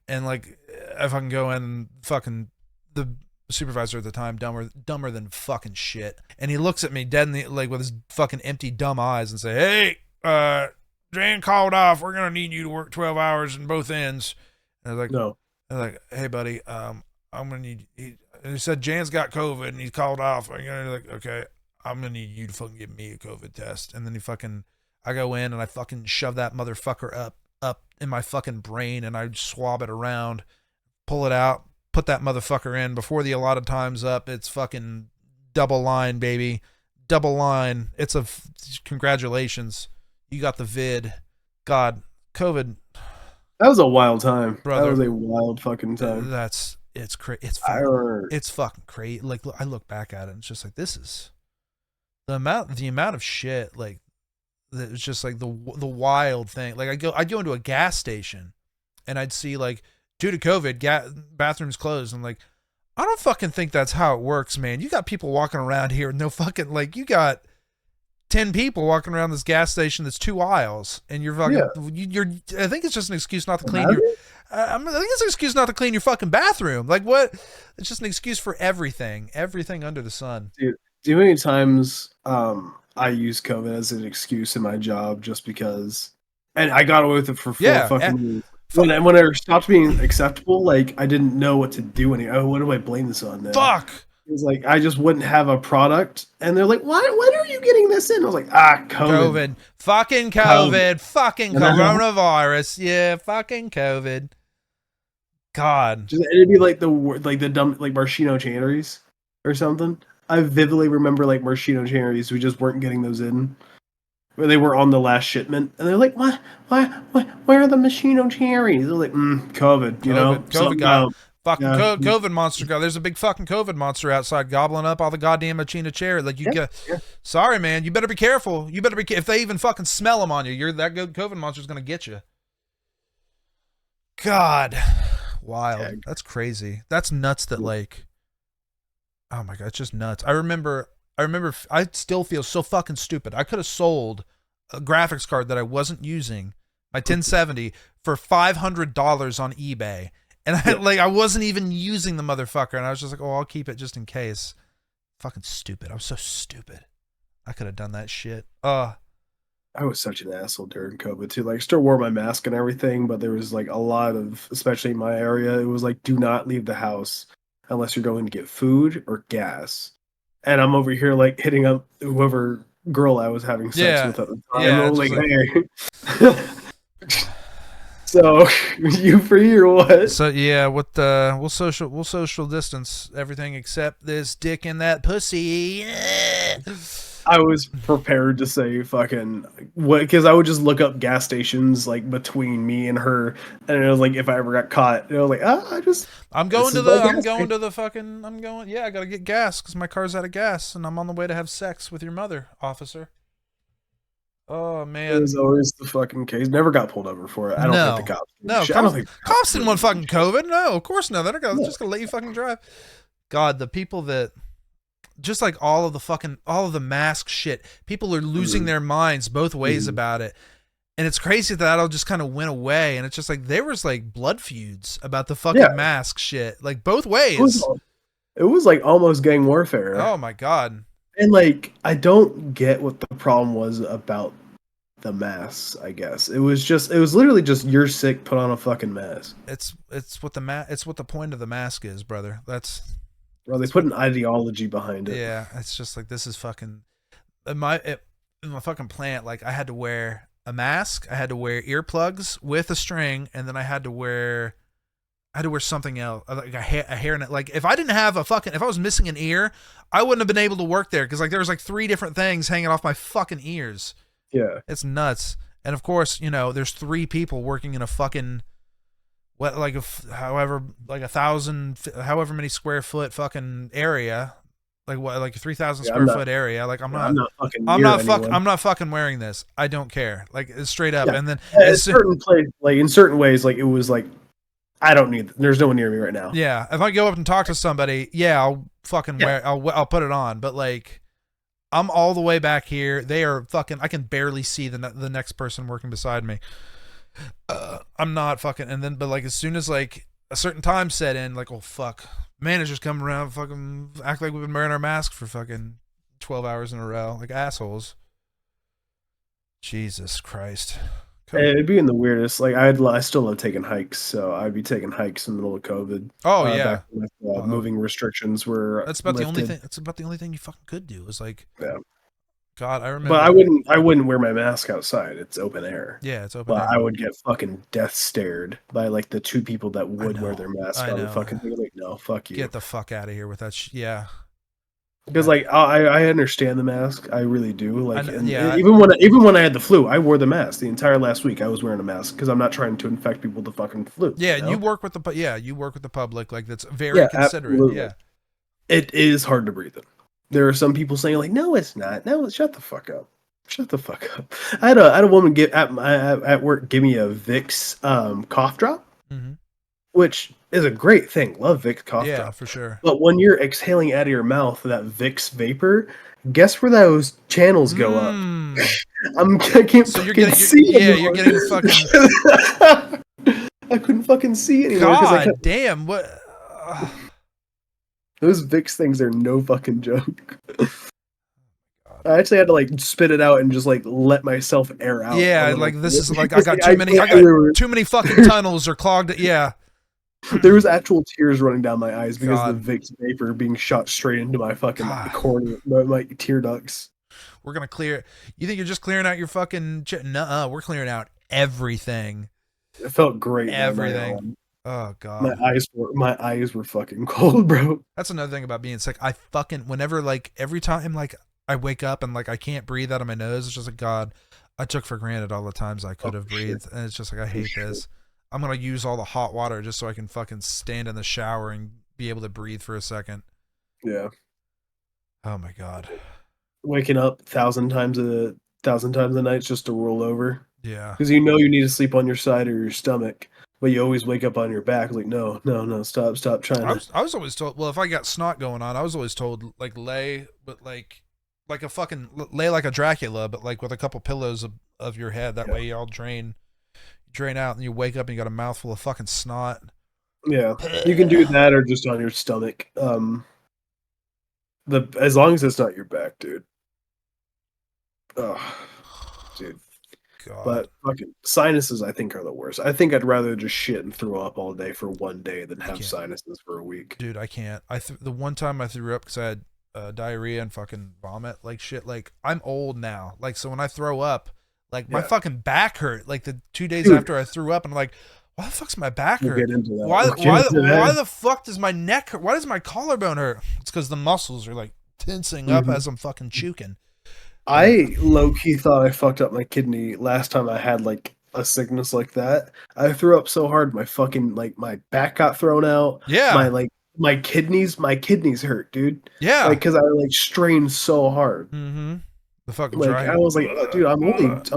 And like I fucking go in and fucking the supervisor at the time, dumber than fucking shit. And he looks at me dead in the, like with his fucking empty dumb eyes and say, "Hey, Jan called off. We're gonna need you to work 12 hours in both ends." And I was like, No. I was like, "Hey, buddy, I'm gonna need." He said Jan's got COVID and he called off. I'm gonna like, okay, I'm gonna need you to fucking give me a COVID test. And then I go in and I fucking shove that motherfucker up in my fucking brain and I swab it around, pull it out, put that motherfucker in before the allotted time's up. It's fucking double line, baby. Double line. It's congratulations. You got the vid. God, COVID. That was a wild time. Brother. That was a wild fucking time. It's crazy. It's fucking crazy. Like, I look back at it and it's just like, this is the amount of shit, like, that was just like the wild thing. Like I'd go into a gas station and I'd see like, due to COVID, bathrooms closed. I'm like, I don't fucking think that's how it works, man. You got people walking around here with no fucking, like, you got 10 people walking around this gas station that's 2 aisles and you're fucking, I think it's just an excuse not to clean I think it's an excuse not to clean your fucking bathroom. Like what? It's just an excuse for everything under the sun. Dude, do you know how many times, I use COVID as an excuse in my job just because, and I got away with it for 4 fucking years. When it stopped being acceptable, like I didn't know what to do anymore. Oh, what do I blame this on now? Fuck. It was like I just wouldn't have a product, and they're like, "Why? When are you getting this in?" I was like, COVID. Fucking COVID, fucking coronavirus, yeah, fucking COVID. God, it'd be like the dumb like Marshino Channeries or something. I vividly remember like Marshino Channeries. We just weren't getting those in. Where they were on the last shipment, and they're like, "Why? Where are the Machino cherries?" They're like, COVID, you know, COVID guy, fucking COVID monster guy. There's a big fucking COVID monster outside gobbling up all the goddamn Machino cherry. Like sorry, man, you better be careful. You better be if they even fucking smell them on you, that COVID monster's gonna get you. God, wild. Yeah. That's crazy. That's nuts. That like, oh my god, it's just nuts. I remember I still feel so fucking stupid. I could have sold a graphics card that I wasn't using, my 1070, for $500 on eBay. And I wasn't even using the motherfucker. And I was just like, oh, I'll keep it just in case. Fucking stupid. I was so stupid. I could have done that shit. I was such an asshole during COVID too. Like, still wore my mask and everything, but there was like a lot of, especially in my area, it was like, do not leave the house unless you're going to get food or gas. And I'm over here like hitting up whoever girl I was having sex with at the time. Yeah, I'm like, hey. So you free or what? So yeah, we'll social distance everything except this dick and that pussy. I was prepared to say fucking what, because I would just look up gas stations like between me and her, and it was like if I ever got caught, I was like, I gotta get gas because my car's out of gas and I'm on the way to have sex with your mother, officer. Oh man, it was always the fucking case. Never got pulled over for it. I don't think the cops. No, I don't think cops didn't want fucking COVID. No, of course not. They're just gonna let you fucking drive. God, the people that. Just like all of the mask shit, people are losing their minds both ways about it. And it's crazy that all just kind of went away. And it's just like, there was like blood feuds about the fucking mask shit, like both ways. It was like almost gang warfare. Oh my God. And like, I don't get what the problem was about the masks, I guess. It was literally just, you're sick, put on a fucking mask. It's what the point of the mask is, brother. Well, they put an ideology behind it. Yeah, it's just like, this is fucking in my fucking plant. Like I had to wear a mask, I had to wear earplugs with a string, and then I had to wear something else, like a hairnet. Like if I didn't have if I was missing an ear, I wouldn't have been able to work there because like there was like 3 different things hanging off my fucking ears. Yeah, it's nuts. And of course, there's 3 people working in a fucking. What however 1,000 however many square foot fucking area, like a 3,000 square foot area. Like I'm not fucking wearing this. I don't care. Like it's straight up. Yeah. And then in certain ways, like it was like I don't need. There's no one near me right now. Yeah, if I go up and talk to somebody, I'll fucking wear. I'll put it on. But like I'm all the way back here. They are fucking. I can barely see the next person working beside me. I'm not fucking, and then but like as soon as a certain time set in, like, oh fuck, managers come around, fucking act like we've been wearing our mask for fucking 12 hours in a row, like assholes. Jesus Christ. It'd be in the weirdest. Like I still love taking hikes, so I'd be taking hikes in the middle of COVID. Oh yeah, Back when moving restrictions were that's about lifted. the only thing. That's about the only thing you fucking could do. Is like, Yeah. God, I remember. But I wouldn't wear my mask outside. It's open air. Yeah, it's open But air. I would get fucking death stared by like the two people that would wear know. their mask I on the know. fucking thing. Like, no, fuck you. Get the fuck out of here with that. Yeah. Because like I understand the mask, I really do. Like, yeah. even when I had the flu, I wore the mask the entire last week. I was wearing a mask because I'm not trying to infect people with the fucking flu. Yeah, you know? you work with the public. Like that's very considerate. Absolutely. Yeah, it is hard to breathe in. There are some people saying like, no, it's not. No, shut the fuck up. Shut the fuck up. I had a woman get at work give me a Vicks cough drop, which is a great thing. Love Vicks cough drop. Yeah, for sure. But when you're exhaling out of your mouth that Vicks vapor, guess where those channels go up? I can't so fucking see anymore. You're getting fucking. I couldn't fucking see anymore. God damn! What? Those Vicks things are no fucking joke. I actually had to like spit it out and just like let myself air out. Yeah, like this is like I got too many fucking tunnels are clogged. Yeah. There was actual tears running down my eyes because the Vicks vapor being shot straight into my fucking cornea, my tear ducts. We're gonna clear. You think you're just clearing out your fucking? Nuh-uh, we're clearing out everything. It felt great. Everything. Oh god. My eyes were fucking cold, bro. That's another thing about being sick. I fucking whenever like every time like I wake up and like I can't breathe out of my nose. It's just like God. I took for granted all the times I could have breathed, and it's just like I hate this. I'm gonna use all the hot water just so I can fucking stand in the shower and be able to breathe for a second. Yeah. Oh my god. Waking up 1,000 times a night just to roll over. Yeah. Because you know you need to sleep on your side or your stomach, but you always wake up on your back. Like no, stop trying. I was always told. Well, if I got snot going on, I was always told like lay, but like a fucking lay like a Dracula, but like with a couple pillows of your head. That way you all drain out, and you wake up and you got a mouthful of fucking snot. Yeah, you can do that or just on your stomach. As long as it's not your back, dude. Oh, dude. God. But fucking sinuses, I think, are the worst. I think I'd rather just shit and throw up all day for one day than have sinuses for a week. Dude, I can't. The one time I threw up because I had diarrhea and fucking vomit like shit. Like I'm old now. Like so when I throw up, like my fucking back hurt. Like the 2 days after I threw up, and I'm like, why the fuck's my back hurt? Why the fuck does my neck hurt? Why does my collarbone hurt? It's because the muscles are like tensing up as I'm fucking chuking. I low-key thought I fucked up my kidney last time I had like a sickness like that. I threw up so hard my fucking like my back got thrown out. Yeah. My kidneys hurt, dude. Yeah. Like cuz I like strained so hard. Mm-hmm. The fucking like I was like, oh, dude, I'm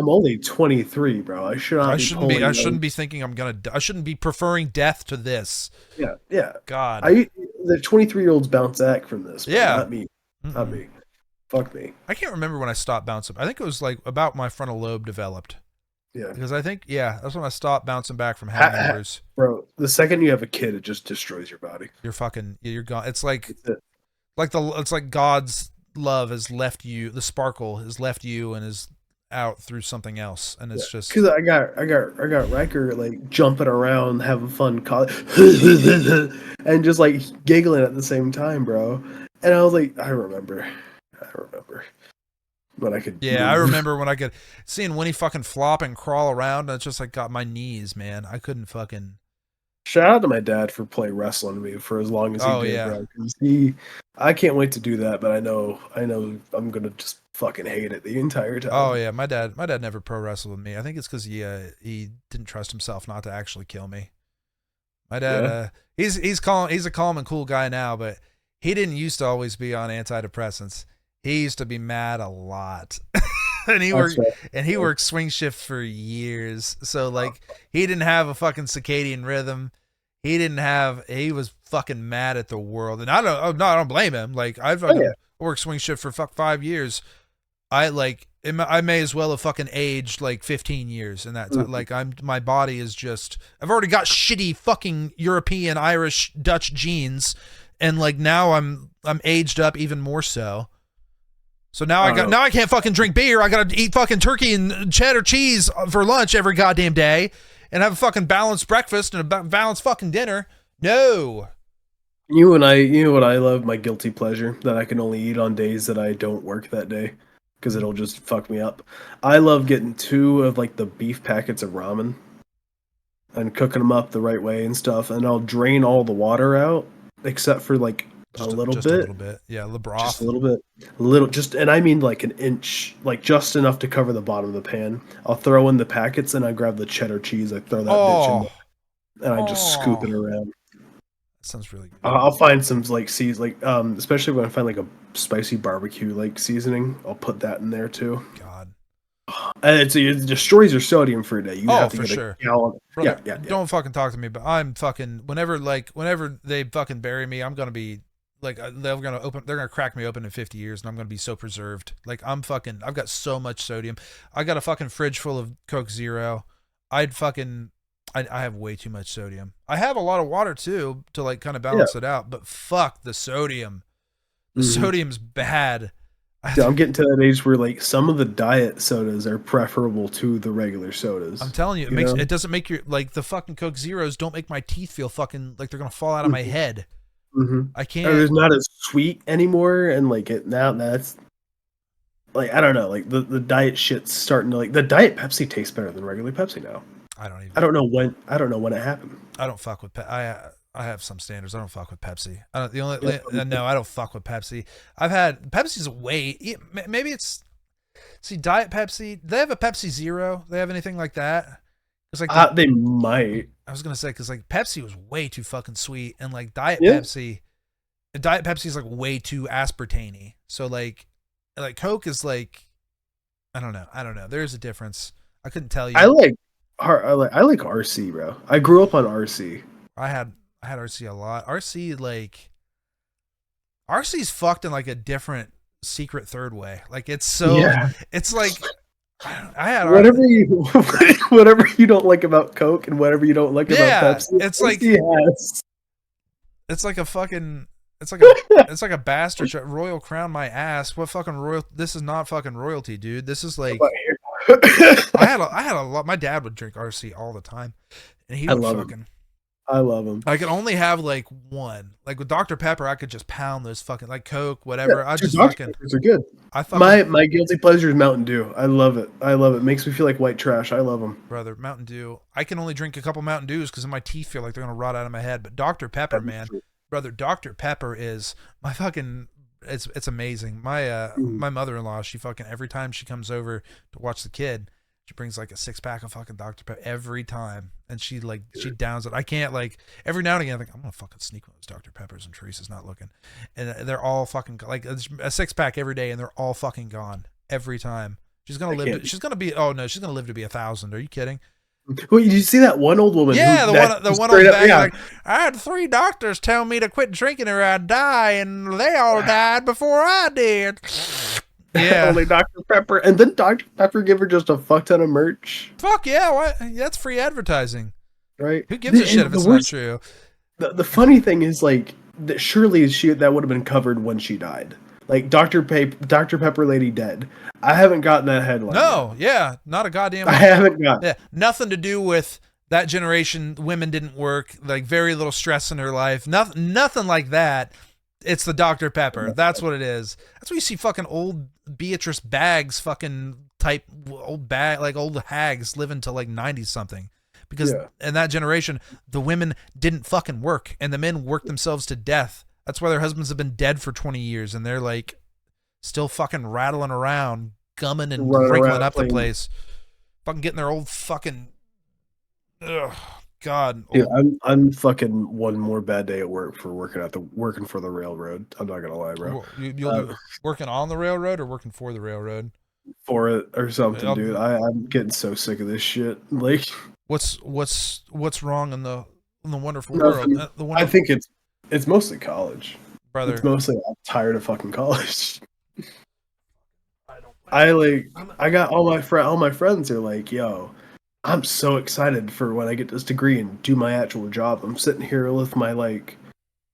only 23, bro. I shouldn't be thinking I'm gonna. I shouldn't be preferring death to this. Yeah. God, the 23-year-olds bounce back from this. Yeah, not me. Not me. Fuck me. I can't remember when I stopped bouncing. I think it was like about my frontal lobe developed. Yeah, because I think that's when I stopped bouncing back from hangovers. Bro, the second you have a kid, it just destroys your body. You're gone. It's like God's love has left you, the sparkle has left you and is out through something else, and it's just because I got Riker like jumping around having fun and just like giggling at the same time, bro. And I was like, I remember when I could I remember when I could seeing Winnie fucking flop and crawl around, and it's just like got my knees, man. I couldn't fucking. Shout out to my dad for playing wrestling me for as long as he did, bro. 'Cause I can't wait to do that, but I know I'm gonna just fucking hate it the entire time. Oh yeah, my dad never pro wrestled with me. I think it's because he didn't trust himself not to actually kill me. My dad, he's a calm and cool guy now, but he didn't used to always be on antidepressants. He used to be mad a lot. And he worked swing shift for years. So like he didn't have a fucking circadian rhythm. He was fucking mad at the world. And I don't blame him. Like I've worked swing shift for 5 years. I may as well have fucking aged like 15 years in that time. Like my body is just, I've already got shitty fucking European, Irish, Dutch genes, and like now I'm aged up even more so. So now I can't fucking drink beer. I gotta eat fucking turkey and cheddar cheese for lunch every goddamn day, and have a fucking balanced breakfast and a balanced fucking dinner. No. You know what I love? My guilty pleasure that I can only eat on days that I don't work that day because it'll just fuck me up. I love getting 2 of like the beef packets of ramen and cooking them up the right way and stuff, and I'll drain all the water out except for like a little bit. Yeah, the broth. Just a little bit. And I mean like an inch, like just enough to cover the bottom of the pan. I'll throw in the packets and I grab the cheddar cheese, I throw that bitch in there, and I just scoop it around. Sounds really good. I'll find some like especially when I find like a spicy barbecue like seasoning, I'll put that in there too. God, and it destroys your sodium for a day. You have to get sure. a gallon. Brother, yeah. Don't fucking talk to me, but I'm fucking whenever they fucking bury me, I'm gonna be like they're gonna crack me open in 50 years, and I'm gonna be so preserved. Like I've got so much sodium. I got a fucking fridge full of Coke Zero. I have way too much sodium. I have a lot of water too to like kind of balance it out, but fuck the sodium. The sodium's bad. I'm getting to that age where like some of the diet sodas are preferable to the regular sodas. I'm telling you, it doesn't make your like the fucking Coke Zeros don't make my teeth feel fucking like they're gonna fall out of my head. I can't. It's not as sweet anymore, and like that's like I don't know, like the diet shit's starting to like the diet Pepsi tastes better than regular Pepsi now. I don't know when it happened. I don't fuck with I have some standards. I don't fuck with Pepsi. I don't fuck with Pepsi. I've had Pepsi's maybe it's Diet Pepsi. Do they have a Pepsi Zero? Do they have anything like that? It's like they might. I was gonna say because like Pepsi was way too fucking sweet, and like Diet Pepsi is like way too aspartame-y. So like Coke is like I don't know. There's a difference. I couldn't tell you. I like RC, bro. I grew up on RC. I had RC a lot. RC's fucked in like a different secret third way. Like it's it's like I had whatever you don't like about Coke and whatever you don't like about Pepsi. It's like it's like a fucking it's like a bastard royal crown my ass. What fucking royal? This is not fucking royalty, dude. This is like I had a lot. My dad would drink RC all the time, and he would I love him. I could only have like one. Like with Dr. Pepper, I could just pound those fucking like Coke, whatever. Yeah, I just Dr. fucking. Peppers are good. My guilty pleasure is Mountain Dew. I love it. It makes me feel like white trash. I love them. Brother, Mountain Dew. I can only drink a couple Mountain Dews because my teeth feel like they're gonna rot out of my head. But Dr. Pepper, man, brother, Dr. Pepper is my fucking. It's amazing. My mother-in-law, she fucking every time she comes over to watch the kid, she brings like a 6-pack of fucking Dr. Pepper every time, and she downs it. I can't like every now and again I think I'm gonna fucking sneak one of those Dr. Peppers, and Teresa's not looking, and they're all fucking like a 6-pack every day, and they're all fucking gone every time. She's gonna live. She's gonna live to be 1,000. Are you kidding? Well, did you see that one old woman? Yeah, the one old bag. Like, I had 3 doctors tell me to quit drinking or I'd die, and they all died before I did. Yeah, only Dr. Pepper, and then Dr. Pepper give her just a fuck ton of merch. Fuck yeah, what? That's free advertising, right? Who gives a shit if it's not true? The funny thing is, like, surely that would have been covered when she died. Like Dr. Pepper lady dead. I haven't gotten that headline. No, not a goddamn. I haven't got. Yeah, nothing to do with that generation. Women didn't work. Like very little stress in her life. Nothing like that. It's the Dr. Pepper. That's what it is. That's what you see fucking old Beatrice Baggs fucking type old hags living to like 90 something. Because in that generation, the women didn't fucking work and the men worked themselves to death. That's why their husbands have been dead for 20 years and they're like still fucking rattling around, gumming and wrinkling up the place. Fucking getting their old fucking ugh. God, dude, I'm fucking one more bad day at work for working for the railroad. I'm not gonna lie, bro. You'll be working on the railroad or working for the railroad? For it or something, dude. I'm getting so sick of this shit. Like, what's wrong in the wonderful nothing. world? I think it's mostly college, brother. It's mostly I'm tired of fucking college. I got all my friends are like, yo, I'm so excited for when I get this degree and do my actual job. I'm sitting here with my like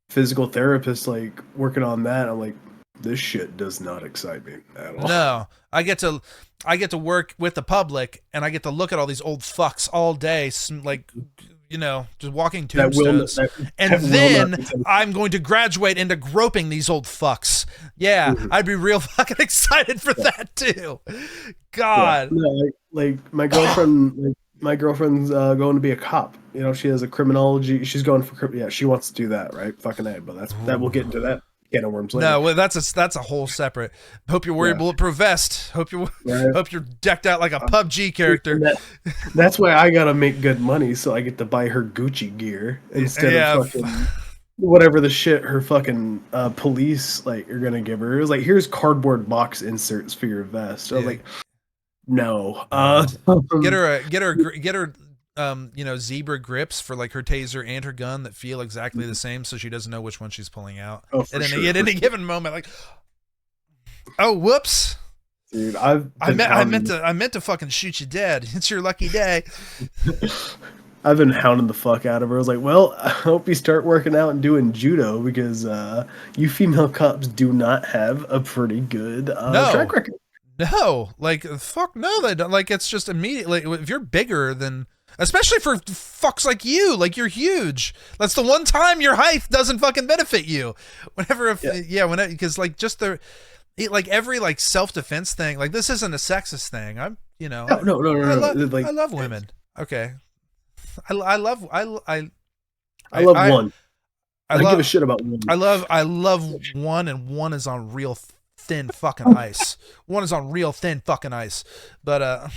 physical therapist, like working on that. I'm like, this shit does not excite me at all. No, I get to work with the public, and I get to look at all these old fucks all day, like, you know, just walking tombstones. And then I'm going to graduate into groping these old fucks. Yeah, I'd be real fucking excited for that too. God. Yeah. No, like my girlfriend, my girlfriend's going to be a cop. You know, she has a criminology. She's going for yeah. She wants to do that, right? Fucking A. But that we'll get into that can of worms later. No, well, that's a whole separate. Hope you're wearing bulletproof vest. Hope you're decked out like a PUBG character. That's why I gotta make good money so I get to buy her Gucci gear instead of fucking whatever the shit her fucking police like are gonna give her. It was like, here's cardboard box inserts for your vest. I was like, no. Get her you know, zebra grips for like her taser and her gun that feel exactly the same, so she doesn't know which one she's pulling out at any given moment. Like, oh, whoops, dude, I meant to fucking shoot you dead. It's your lucky day. I've been hounding the fuck out of her. I was like, well, I hope you start working out and doing judo because you female cops do not have a pretty good track record. No, like, fuck no, they don't. Like, it's just immediately, if you're bigger than, especially for fucks like you, like, you're huge. That's the one time your height doesn't fucking benefit you. Whenever, because like just like every like self-defense thing, like this isn't a sexist thing. I'm, you know, no. I love women. Okay, I love one. I give a shit about one. I love one, and one is on real thin fucking ice. One is on real thin fucking ice. But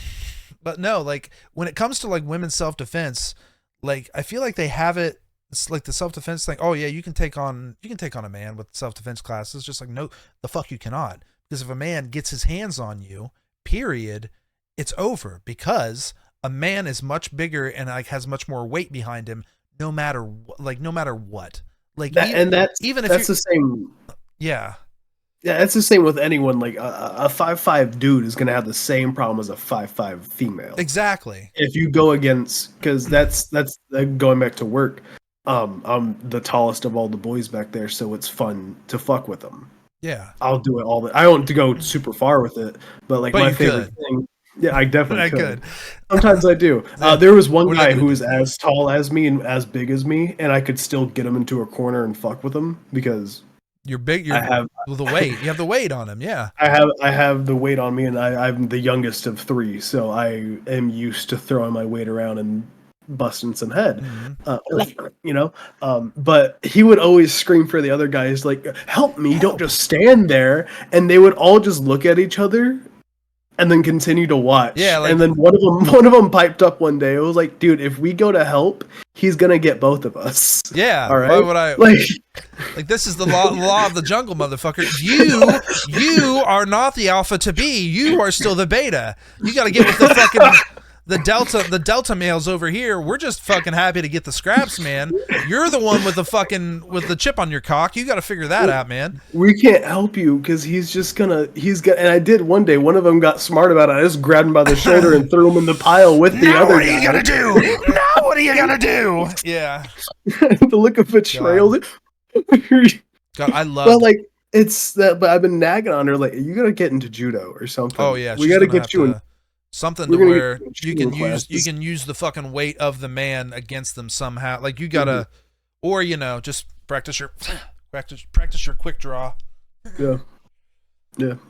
no, like when it comes to like women's self-defense, like I feel like they have it. It's like the self-defense thing. Oh yeah, you can take on a man with self-defense classes. Just like, no, the fuck you cannot. Because if a man gets his hands on you, period, it's over. Because a man is much bigger and like has much more weight behind him, no matter what. Like that's the same. Yeah. Yeah, it's the same with anyone. Like a 5'5" dude is gonna have the same problem as a 5'5" female. Exactly. If you go against, because that's going back to work. I'm the tallest of all the boys back there, so it's fun to fuck with them. Yeah, I'll do it I don't go super far with it, but like my favorite thing. Yeah, I definitely could. Sometimes I do. There was one guy who was as tall as me and as big as me, and I could still get him into a corner and fuck with him because. You're big. You have the weight. You have the weight on him. Yeah. I have the weight on me, and I'm the youngest of three, so I am used to throwing my weight around and busting some head. You know. But he would always scream for the other guys, like, "Help me! Don't just stand there!" And they would all just look at each other, and then continue to watch. Yeah. Like, and then one of them piped up one day. It was like, "Dude, if we go to help, he's gonna get both of us." Yeah. All right. Why would I like this is the law of the jungle, motherfucker. You are not the alpha to be. You are still the beta. You got to get with the fucking the delta males over here. We're just fucking happy to get the scraps, man. You're the one with the chip on your cock. You got to figure that out, man. We can't help you because he's gonna. And I did one day. One of them got smart about it. I just grabbed him by the shoulder and threw him in the pile with the other guy. What are you gonna do? Now what are you gonna do? Yeah. The look of betrayal. God, I love. Well, like it's that, but I've been nagging on her. Like, you gotta get into judo or something. Oh yeah, we gotta get you in something to where you can use the fucking weight of the man against them somehow. Like you gotta, or you know, just practice your quick draw. Yeah.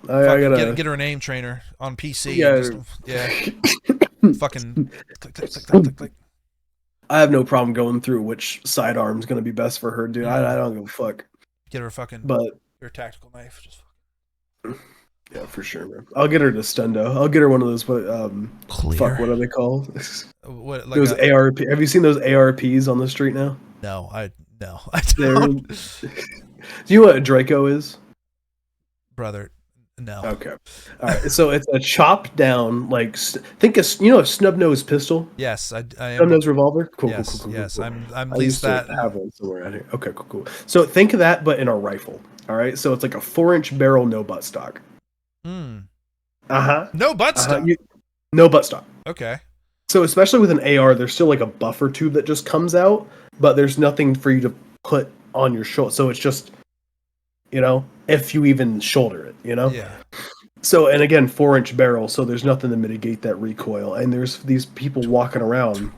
I gotta get her an aim trainer on PC. Fucking click. I have no problem going through which sidearm's gonna be best for her, dude. I don't give a fuck. Get her fucking your tactical knife. Just fucking. Yeah, for sure, man. I'll get her to Stendo. I'll get her one of those. What are they called? What, like those ARP? Have you seen those ARPs on the street now? No, I don't. Do you know what a Draco is? Brother, no. Okay. All right. So it's a chopped down, like, think a snub nose pistol. Yes, I am. Snub nose revolver. Cool. Yes, cool. Yes, I'm I least used that. to have one somewhere around here. Okay, cool. So think of that, but in a rifle. All right. So it's like a 4-inch barrel, no butt stock. No butt stop. No butt stop. Okay. So especially with an AR, there's still like a buffer tube that just comes out, but there's nothing for you to put on your shoulder. So it's just, if you even shoulder it, Yeah. So, and again, 4-inch barrel, so there's nothing to mitigate that recoil. And there's these people walking around.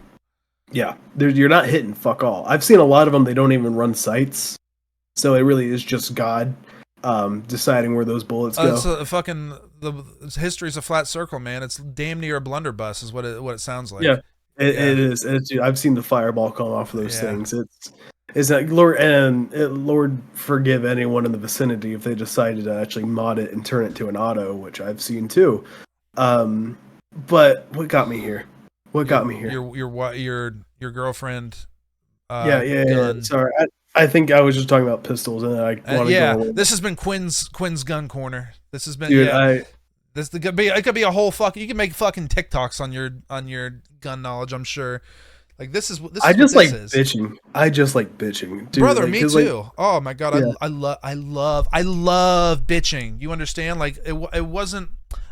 Yeah, you're not hitting fuck all. I've seen a lot of them, they don't even run sights. So it really is just God deciding where those bullets go. It's the history's a flat circle, man. It's damn near a blunderbuss is what it sounds like. Yeah, it is. I've seen the fireball come off of those things. It's like Lord forgive anyone in the vicinity if they decided to actually mod it and turn it to an auto, which I've seen too. But what got me here? Your girlfriend. Yeah. Sorry, I think I was just talking about pistols, and I want to go. This has been Quinn's gun corner. This has been it could be a whole fucking. You can make fucking TikToks on your gun knowledge. I'm sure. Like this is. I just like bitching. I just like bitching, dude. Brother. Me too. Oh my god, yeah. I love bitching. You understand? Like it wasn't.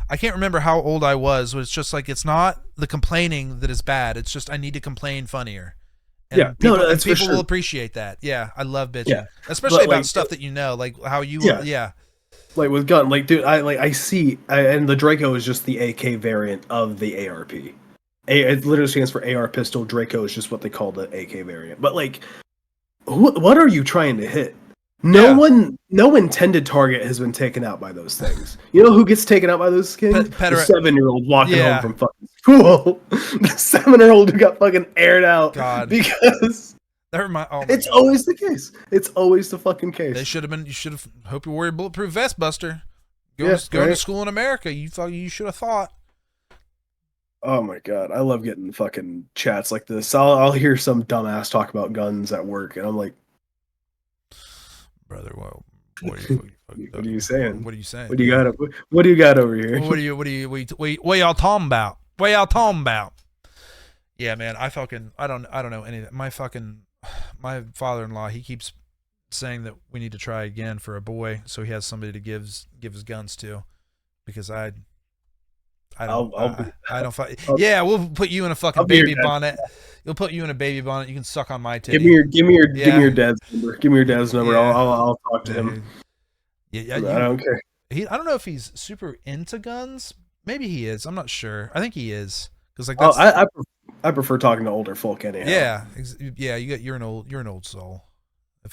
I can't remember how old I was. But it's just like it's not the complaining that is bad. It's just I need to complain funnier. And people will appreciate that. Yeah, I love bitching, especially about stuff that like how you. Yeah. Like with gun, like dude, I see, and the Draco is just the AK variant of the ARP. It literally stands for AR pistol. Draco is just what they call the AK variant. But like, what are you trying to hit? No intended target has been taken out by those things. You know who gets taken out by those things? The 7-year-old walking home from fucking school. The 7-year-old who got fucking aired out. God. Because it's always the case. It's always the fucking case. They should have been. You should have. Hope you wore your bulletproof vest, Buster. Go to school in America. You thought you should have thought. Oh my god, I love getting fucking chats like this. I'll hear some dumbass talk about guns at work, and I'm like, brother, well, what are you saying? What are you saying? What do you got? What do you got over here? What y'all talking about? What y'all talking about? Yeah, man, I don't know anything. My father-in-law, he keeps saying that we need to try again for a boy, so he has somebody to give his guns to, because we'll put you in a fucking baby bonnet. You'll put you in a baby bonnet. You can suck on my titty. Give me your dad's number. Give me your dad's number. Yeah. I'll talk to him. Yeah, I don't care. I don't know if he's super into guns. Maybe he is. I'm not sure. I think he is, because like that's, I prefer talking to older folk anyhow. Yeah. You're an old soul. I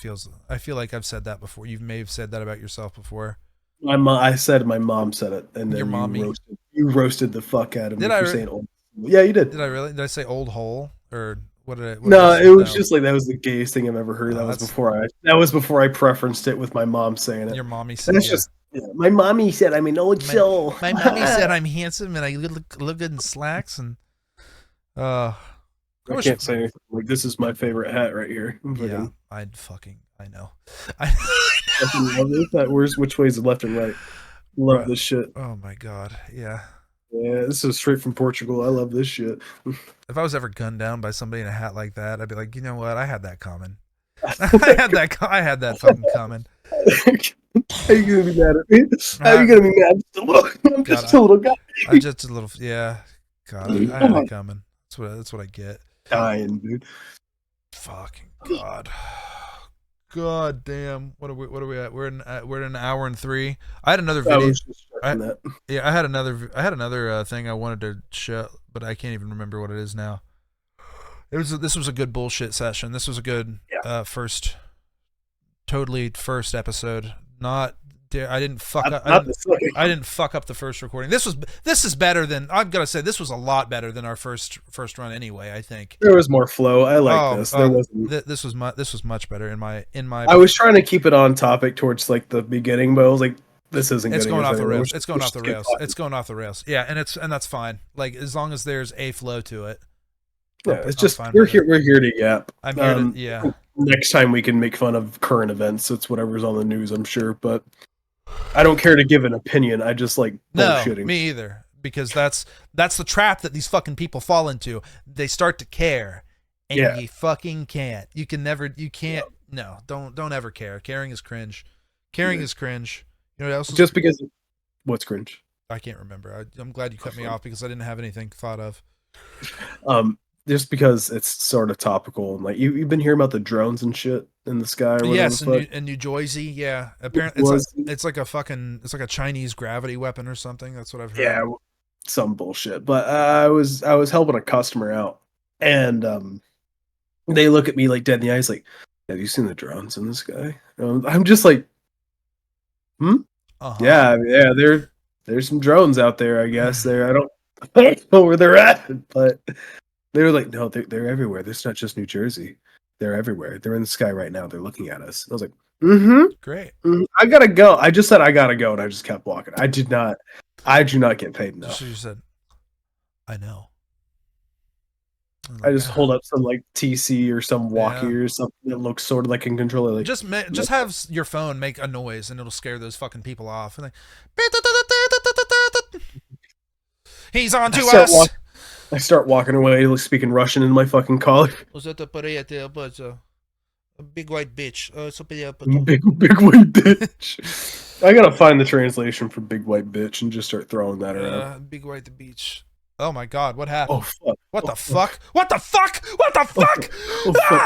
feel like I've said that before. You may have said that about yourself before. My mom said it, and then you roasted the fuck out of me for saying old. Yeah, you did. Did I really? Did I say old hole or what? It was just like that was the gayest thing I've ever heard. That was before I preferenced it with my mom saying it. Your mommy said. My mommy said I'm an old soul. My mommy said I'm handsome and I look good in slacks and. I can't say anything. Like, this is my favorite hat right here. Yeah, I know. I love it. Which way is left and right? Love this shit. Oh my god, yeah. Yeah, this is straight from Portugal. I love this shit. If I was ever gunned down by somebody in a hat like that, I'd be like, you know what? I had that coming. I had that fucking coming. How you gonna be mad at me? How you gonna be mad? I'm just a little guy. I'm just a little. Yeah. God, I had it coming. That's what I get. Dying, dude. Fucking God. God damn. What are we at? We're in an hour and 3. I had another video. I had another thing I wanted to show, but I can't even remember what it is now. This was a good bullshit session. This was a good first episode. I didn't fuck up. I didn't fuck up the first recording. This is better than, I'm gonna say, this was a lot better than our first run anyway. I think there was more flow. I like this. This was much better in my. I was trying to keep it on topic towards like the beginning, but I was like, this isn't. It's going off the rails. It's going off the rails. It's going off the rails. Yeah, and that's fine. Like as long as there's a flow to it. Yeah, it's just we're here to yap. I'm here to, yeah. Next time we can make fun of current events. It's whatever's on the news, I'm sure, but I don't care to give an opinion. I just like bullshitting. No, me either. Because that's the trap that these fucking people fall into. They start to care, and you fucking can't. You can't. No, don't ever care. Caring is cringe. Caring is cringe. You know what else? Just because. What's cringe? I can't remember. I'm glad you cut me off because I didn't have anything thought of. Just because it's sort of topical, and like you've been hearing about the drones and shit in the sky or whatever. Yes, the fuck. in New Jersey, yeah. Apparently, it's like a Chinese gravity weapon or something. That's what I've heard. Yeah, some bullshit. But I was helping a customer out, and they look at me like dead in the eyes, like, "Have you seen the drones in the sky?" I'm just like, Uh-huh. yeah, there's some drones out there. I guess I don't know where they're at, but they were like, "No, they're everywhere. This not just New Jersey. They're everywhere. They're in the sky right now. They're looking at us." I was like, Great. I gotta go. I just said I gotta go, and I just kept walking. I do not get paid enough. So you said, I know. I just hold up some like TC or some walkie or something that looks sort of like a controller. Like, just have your phone make a noise and it'll scare those fucking people off. And he's on to us. I start walking away, like speaking Russian in my fucking collar. A big white bitch. Big white bitch. I gotta find the translation for big white bitch and just start throwing that around. Big white beach. Oh my god, what happened? Oh fuck! What the fuck? What the fuck? What the fuck? Oh fuck!